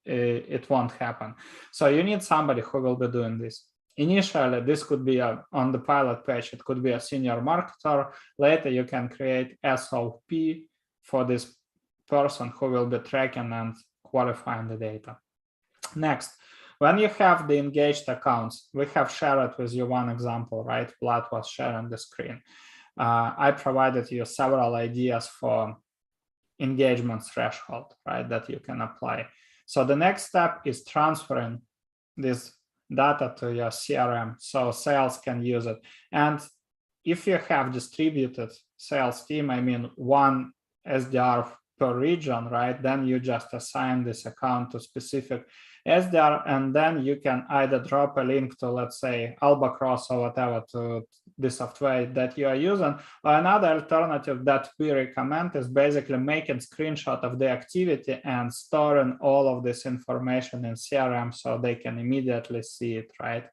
it won't happen. So you need somebody who will be doing this. Initially, this could be on the pilot page, it could be a senior marketer. Later, you can create SOP for this person who will be tracking and qualifying the data. Next, when you have the engaged accounts, we have shared with you one example, right? Vlad was sharing the screen. I provided you several ideas for engagement threshold, right, that you can apply. So the next step is transferring this data to your CRM so sales can use it. And if you have distributed sales team, I mean one SDR per region, right, then you just assign this account to specific SDR, and then you can either drop a link to, let's say, Albacross or whatever, to the software that you are using. Or another alternative that we recommend is basically making screenshot of the activity and storing all of this information in CRM so they can immediately see it, right?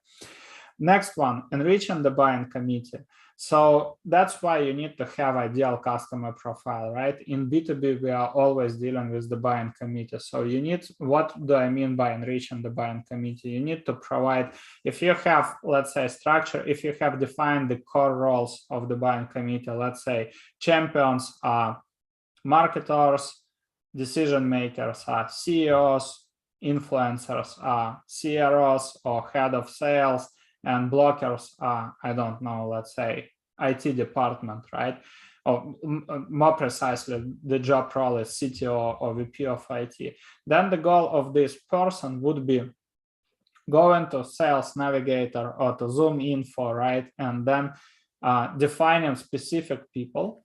Next one, enriching the buying committee. So that's why you need to have ideal customer profile, right? In B2B, we are always dealing with the buying committee. So you need, what do I mean by enriching the buying committee? You need to provide, if you have, let's say, structure, if you have defined the core roles of the buying committee, let's say champions are marketers, decision makers are CEOs, influencers are CROs or head of sales, and blockers are, I don't know, let's say IT department, right? Or more precisely, the job role is CTO or VP of IT. Then the goal of this person would be go into Sales Navigator or to Zoom Info, right? And then defining specific people,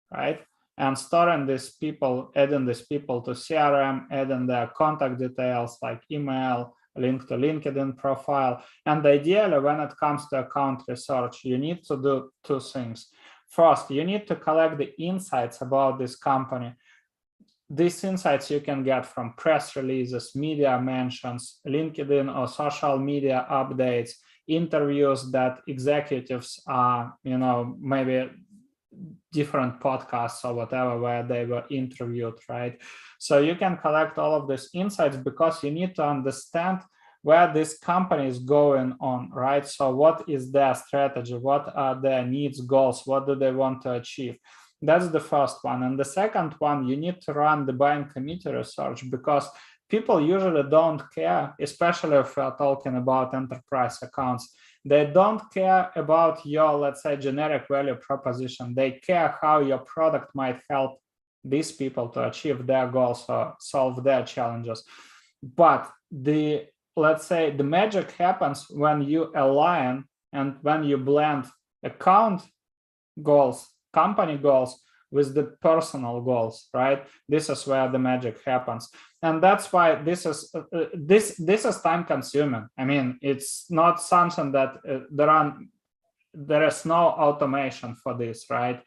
right? And storing these people, adding these people to CRM, adding their contact details like email, link to LinkedIn profile. And ideally, when it comes to account research, you need to do 2 things. First, you need to collect the insights about this company. These insights you can get from press releases, media mentions, LinkedIn or social media updates, interviews that executives are, maybe different podcasts or whatever where they were interviewed, right? So you can collect all of these insights because you need to understand where this company is going on, right? So what is their strategy? What are their needs, goals? What do they want to achieve? That's the first one. And the second one, you need to run the buying committee research, because people usually don't care, especially if we're talking about enterprise accounts. They don't care about your, let's say, generic value proposition. They care how your product might help these people to achieve their goals or solve their challenges. But let's say the magic happens when you align and when you blend account goals, company goals, with the personal goals, right? This is where the magic happens. And that's why this is time consuming. I mean, it's not something that there is no automation for this, right?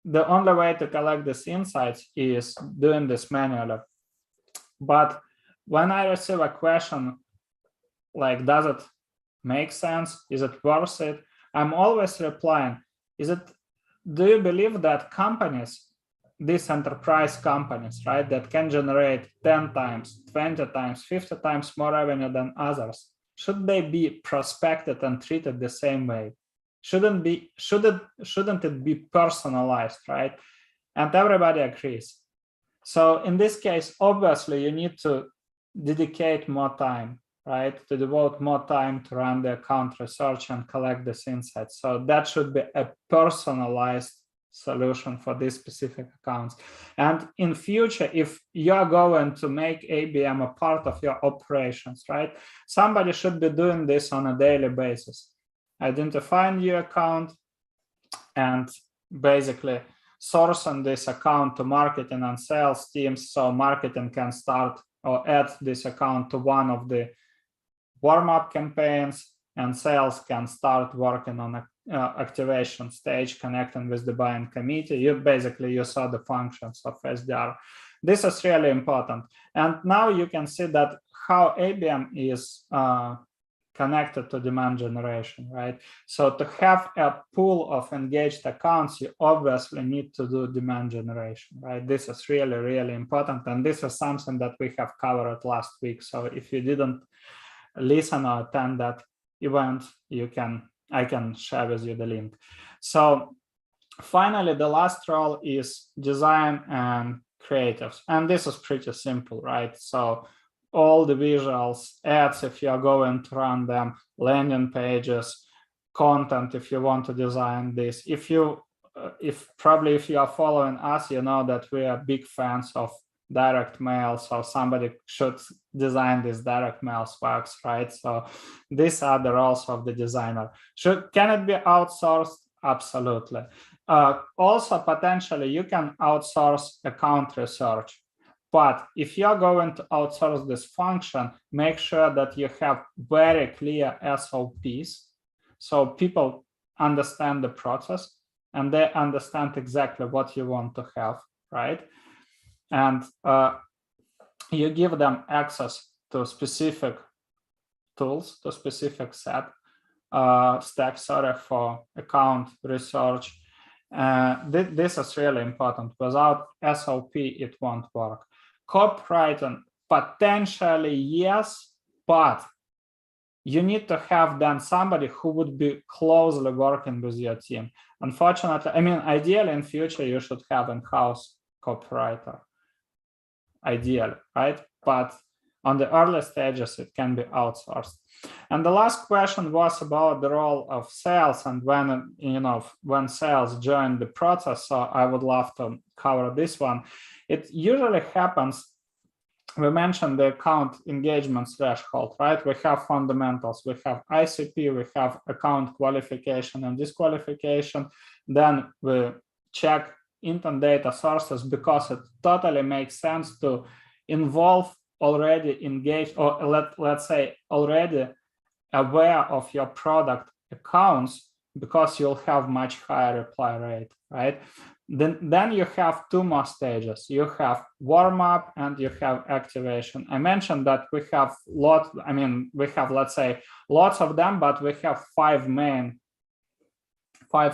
The only way to collect these insights is doing this manually. But when I receive a question like, does it make sense? Is it worth it? I'm always replying, do you believe that companies, these enterprise companies, right, that can generate 10 times, 20 times, 50 times more revenue than others, should they be prospected and treated the same way? Shouldn't it be personalized, right? And everybody agrees. So in this case, obviously, you need to dedicate more time, right? To devote more time to run the account research and collect this insights. So that should be a personalized solution for these specific accounts. And in future, if you're going to make ABM a part of your operations, right? Somebody should be doing this on a daily basis. Identify a new account and basically sourcing this account to marketing and sales teams, so marketing can start or add this account to one of the warm-up campaigns, and sales can start working on activation stage, connecting with the buying committee. You saw the functions of SDR. This is really important. And now you can see that how ABM is connected to demand generation, right? So to have a pool of engaged accounts, you obviously need to do demand generation, right? This is really, really important. And this is something that we have covered last week. So if you didn't listen or attend that event, I can share with you the link. So finally, the last role is design and creatives. And this is pretty simple, right? So all the visuals, ads, if you're going to run them, landing pages, content, if you want to design this. If you are following us, you know that we are big fans of direct mail, so somebody should design this direct mail swags, right? So these are the roles of the designer. Can it be outsourced? Absolutely. Also, potentially, you can outsource account research. But if you're going to outsource this function, make sure that you have very clear SOPs, so people understand the process and they understand exactly what you want to have, right? And you give them access to specific tools, to specific stacks for account research. This is really important. Without SOP, it won't work. Copywriting, potentially yes, but you need to have then somebody who would be closely working with your team. Unfortunately, I mean, ideally in future, you should have in-house copywriter. Ideally, right? But on the early stages, it can be outsourced. And the last question was about the role of sales and when sales join the process. So I would love to cover this one. It usually happens. We mentioned the account engagement threshold, right? We have fundamentals, we have ICP, we have account qualification and disqualification. Then we check intent data sources, because it totally makes sense to involve already engaged, or let's say already aware of your product accounts, because you'll have much higher reply rate, right? Then you have two more stages. You have warm up and you have activation. I mentioned that we have let's say lots of them, but we have five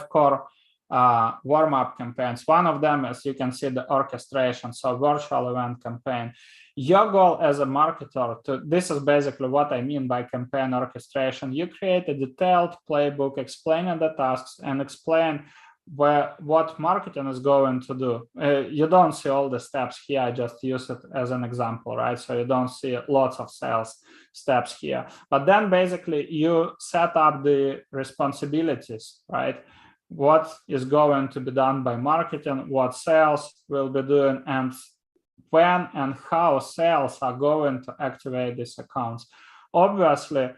core warm-up campaigns. One of them, as you can see, the orchestration, so virtual event campaign. Your goal as a marketer, this is basically what I mean by campaign orchestration. You create a detailed playbook explaining the tasks and explain what marketing is going to do. You don't see all the steps here. I just use it as an example, right? So you don't see lots of sales steps here. But then basically you set up the responsibilities, right? What is going to be done by marketing, what sales will be doing, and when and how sales are going to activate these accounts. Obviously,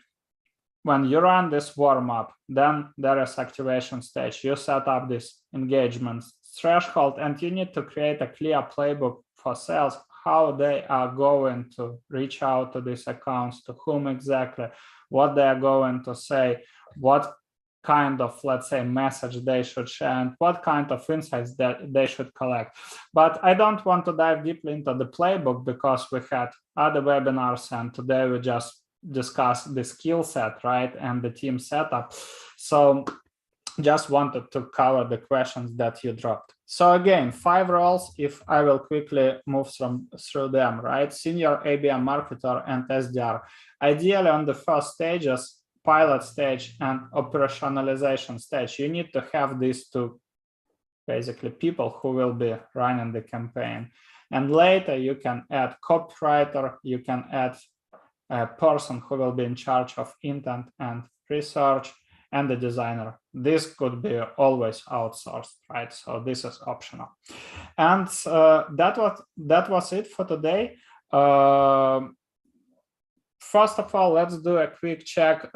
when you run this warm-up, then there is activation stage. You set up this engagement threshold, and you need to create a clear playbook for sales, how they are going to reach out to these accounts, to whom exactly, what they are going to say, what kind of, let's say, message they should share, and what kind of insights that they should collect. But I don't want to dive deeply into the playbook because we had other webinars, and today we just discuss the skill set, right, and the team setup. So just wanted to cover the questions that you dropped. So again, 5 roles, if I will quickly move through them, right? Senior ABM marketer and SDR. Ideally on the first stages, pilot stage and operationalization stage, you need to have these two basically people who will be running the campaign. And later you can add copywriter, you can add a person who will be in charge of intent and research, and the designer. This could be always outsourced, right? So this is optional. And that was it for today. First of all, let's do a quick check.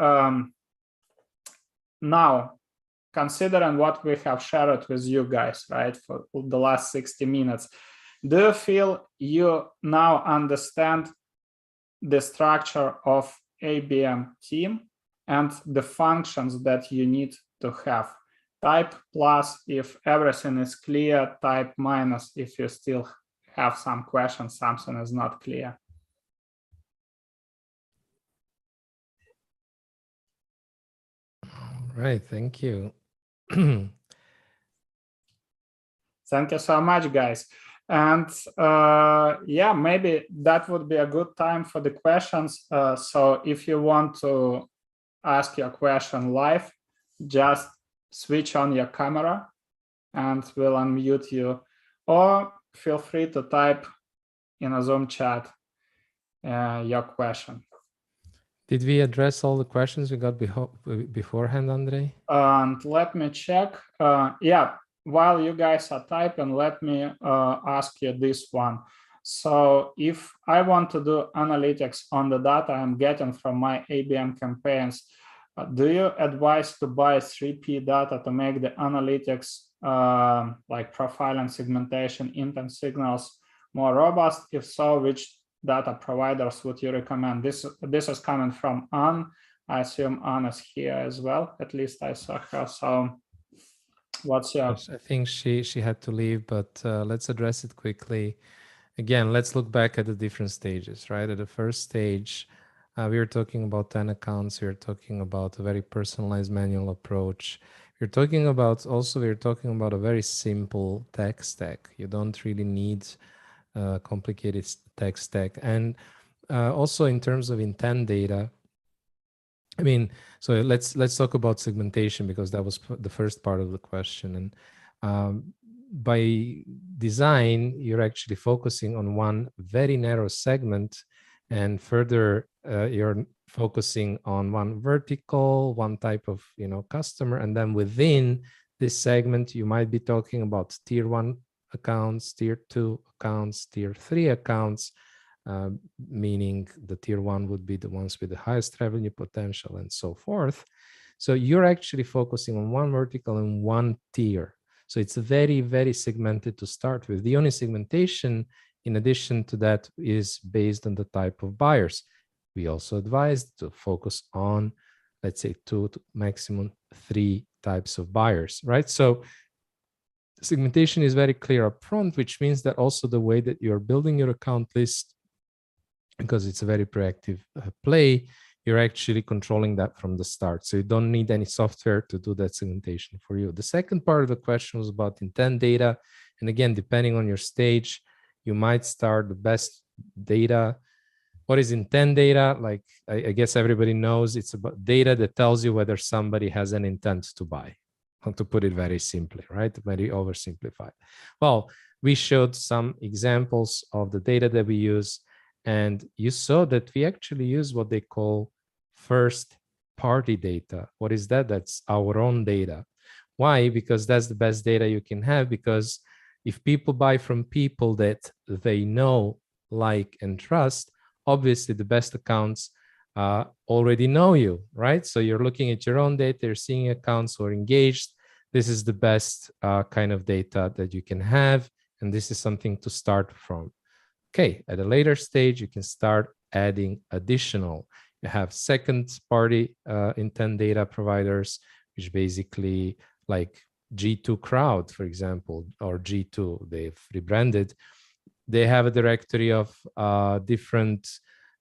Now, considering what we have shared with you guys, right, for the last 60 minutes, do you feel you now understand the structure of ABM team and the functions that you need to have? Type plus if everything is clear, type minus if you still have some questions, something is not clear. All right, thank you. Thank you so much, guys. And yeah, maybe that would be a good time for the questions. So if you want to ask your question live, just switch on your camera and we'll unmute you, or feel free to type in a Zoom chat your question. Did we address all the questions we got beforehand, Andrei? And let me check. Yeah, while you guys are typing, let me ask you this one. So if I want to do analytics on the data I'm getting from my ABM campaigns, do you advise to buy 3P data to make the analytics like profiling, segmentation, intent signals more robust? If so, which data providers would you recommend? This is coming from Anne. I assume Anne is here as well. At least I saw her. So what's your... Yes, I think she had to leave, but let's address it quickly. Again, let's look back at the different stages, right? At the first stage, we were talking about 10 accounts. We were talking about a very personalized manual approach. We're talking about a very simple tech stack. You don't really need complicated tech stack. And also in terms of intent data, I mean, so let's talk about segmentation, because that was the first part of the question. And by design, you're actually focusing on one very narrow segment, and further you're focusing on one vertical, one type of customer, and then within this segment you might be talking about tier 1 accounts, tier 2 accounts, tier 3 accounts, meaning the tier 1 would be the ones with the highest revenue potential and so forth. So you're actually focusing on one vertical and one tier. So it's very, very segmented to start with. The only segmentation in addition to that is based on the type of buyers. We also advise to focus on, let's say, 2 to maximum 3 types of buyers, right? So segmentation is very clear up front, which means that also the way that you're building your account list, because it's a very proactive play, you're actually controlling that from the start. So you don't need any software to do that segmentation for you. The second part of the question was about intent data. And again, depending on your stage, you might start the best data. What is intent data? Like, I guess everybody knows it's about data that tells you whether somebody has an intent to buy. to put it very simply, right? Very oversimplified. Well, we showed some examples of the data that we use, and you saw that we actually use what they call first party data. What is that? That's our own data. Why? Because that's the best data you can have, because if people buy from people that they know, like, and trust, obviously the best accounts already know you, right? So you're looking at your own data, you're seeing accounts who are engaged. This is the best kind of data that you can have, and this is something to start from. Okay, at a later stage, you can start adding additional. You have second party intent data providers, which basically like G2 Crowd, for example, or G2, they've rebranded. They have a directory of different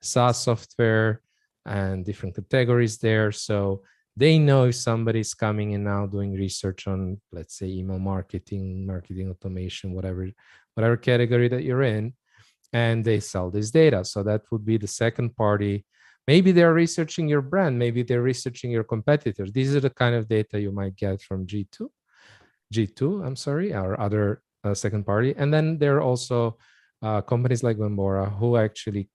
SaaS software and different categories there. So they know if somebody's coming in now doing research on, let's say, email marketing, marketing automation, whatever category that you're in, and they sell this data. So that would be the second party. Maybe they're researching your brand. Maybe they're researching your competitors. These are the kind of data you might get from G2, or other second party. And then there are also companies like Bambora who actually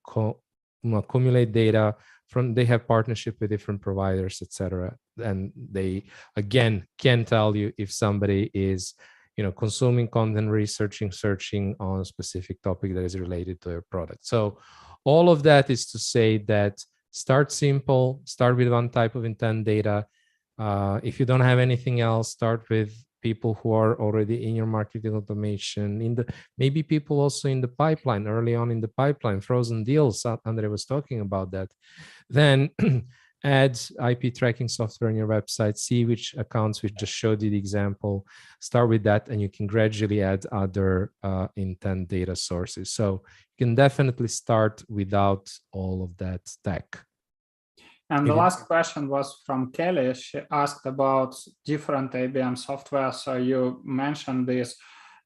accumulate data from, they have partnership with different providers, etc. And they, again, can tell you if somebody is, consuming content, researching, searching on a specific topic that is related to your product. So all of that is to say that start simple, start with one type of intent data. If you don't have anything else, start with people who are already in your marketing automation, maybe people also in the pipeline, early on in the pipeline, frozen deals. Andre was talking about that. Then add IP tracking software on your website, see which accounts, we just showed you the example, start with that, and you can gradually add other intent data sources. So you can definitely start without all of that tech. And the last question was from Kelly. She asked about different ABM software. So you mentioned this,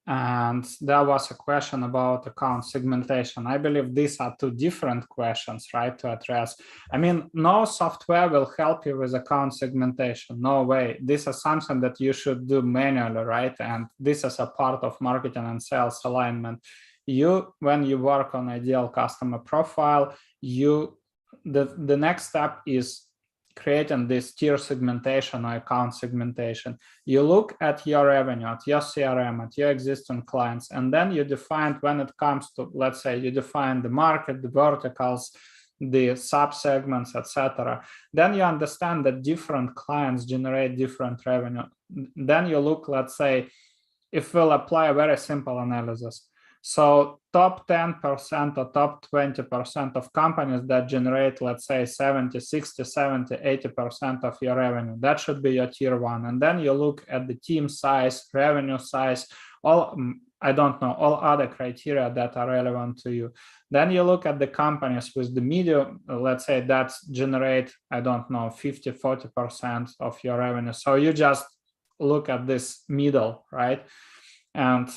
and there was a question about account segmentation. I believe these are two different questions, right, to address. I mean, no software will help you with account segmentation. No way. This is something that you should do manually, right? And this is a part of marketing and sales alignment. When you work on ideal customer profile, the next step is creating this tier segmentation or account segmentation. You look at your revenue, at your CRM, at your existing clients, and then you define, when it comes to, let's say, you define the market, the verticals, the sub-segments, etc. Then you understand that different clients generate different revenue. Then you look, let's say, if we'll apply a very simple analysis. So top 10% or top 20% of companies that generate, let's say, 70, 60, 70, 80% of your revenue, that should be your tier one. And then you look at the team size, revenue size, all other criteria that are relevant to you. Then you look at the companies with the medium, let's say, that generate, 50, 40% of your revenue. So you just look at this middle, right? And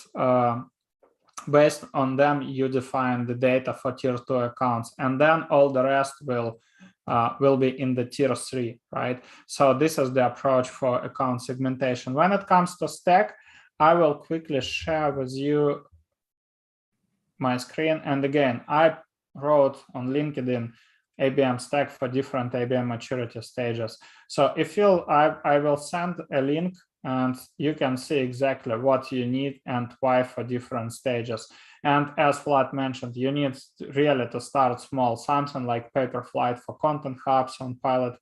based on them, you define the data for tier 2 accounts, and then all the rest will be in the tier 3, right? So this is the approach for account segmentation. When it comes to stack, I will quickly share with you my screen. And again, I wrote on LinkedIn ABM stack for different ABM maturity stages. So if I will send a link, and you can see exactly what you need and why for different stages. And as Vlad mentioned, you need really to start small, something like Paperflight for content hubs on pilot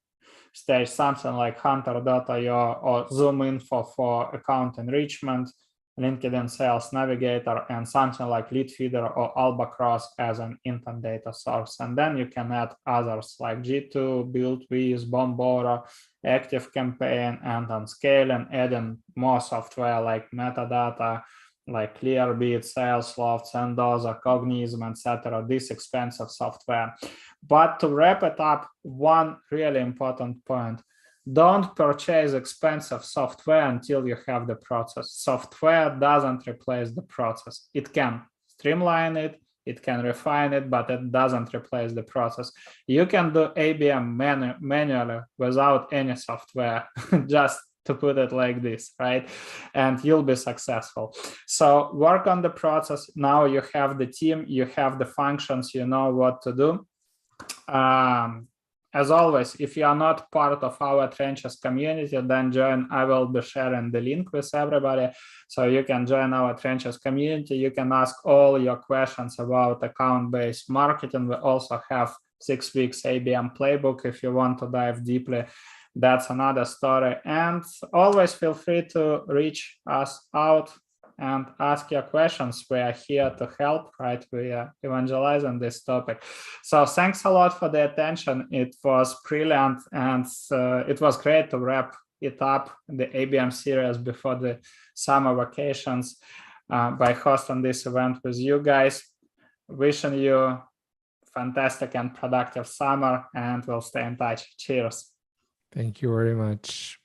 stage, something like Hunter.io or Zoom Info for account enrichment, LinkedIn Sales Navigator, and something like Leadfeeder or Albacross as an intent data source. And then you can add others like G2, BuildWiz, Bombora, ActiveCampaign, and on scaling, adding more software like Metadata, like Clearbit, Salesloft, Sendoza, Cognism, etc. This expensive software. But to wrap it up, one really important point: don't purchase expensive software until you have the process. Software doesn't replace the process. It can streamline it, it can refine it, but it doesn't replace the process. You can do ABM manually without any software. Just to put it like this, right? And you'll be successful. So work on the process. Now you have the team, you have the functions, you know what to do. As always, if you are not part of our Trenches community, then join. I will be sharing the link with everybody. So you can join our Trenches community. You can ask all your questions about account-based marketing. We also have 6 weeks ABM playbook if you want to dive deeply. That's another story. And always feel free to reach us out and ask your questions. We are here to help, right? We are evangelizing this topic. So thanks a lot for the attention. It was brilliant, and it was great to wrap it up, the ABM series before the summer vacations by hosting this event with you guys. Wishing you fantastic and productive summer, and we'll stay in touch. Cheers. Thank you very much.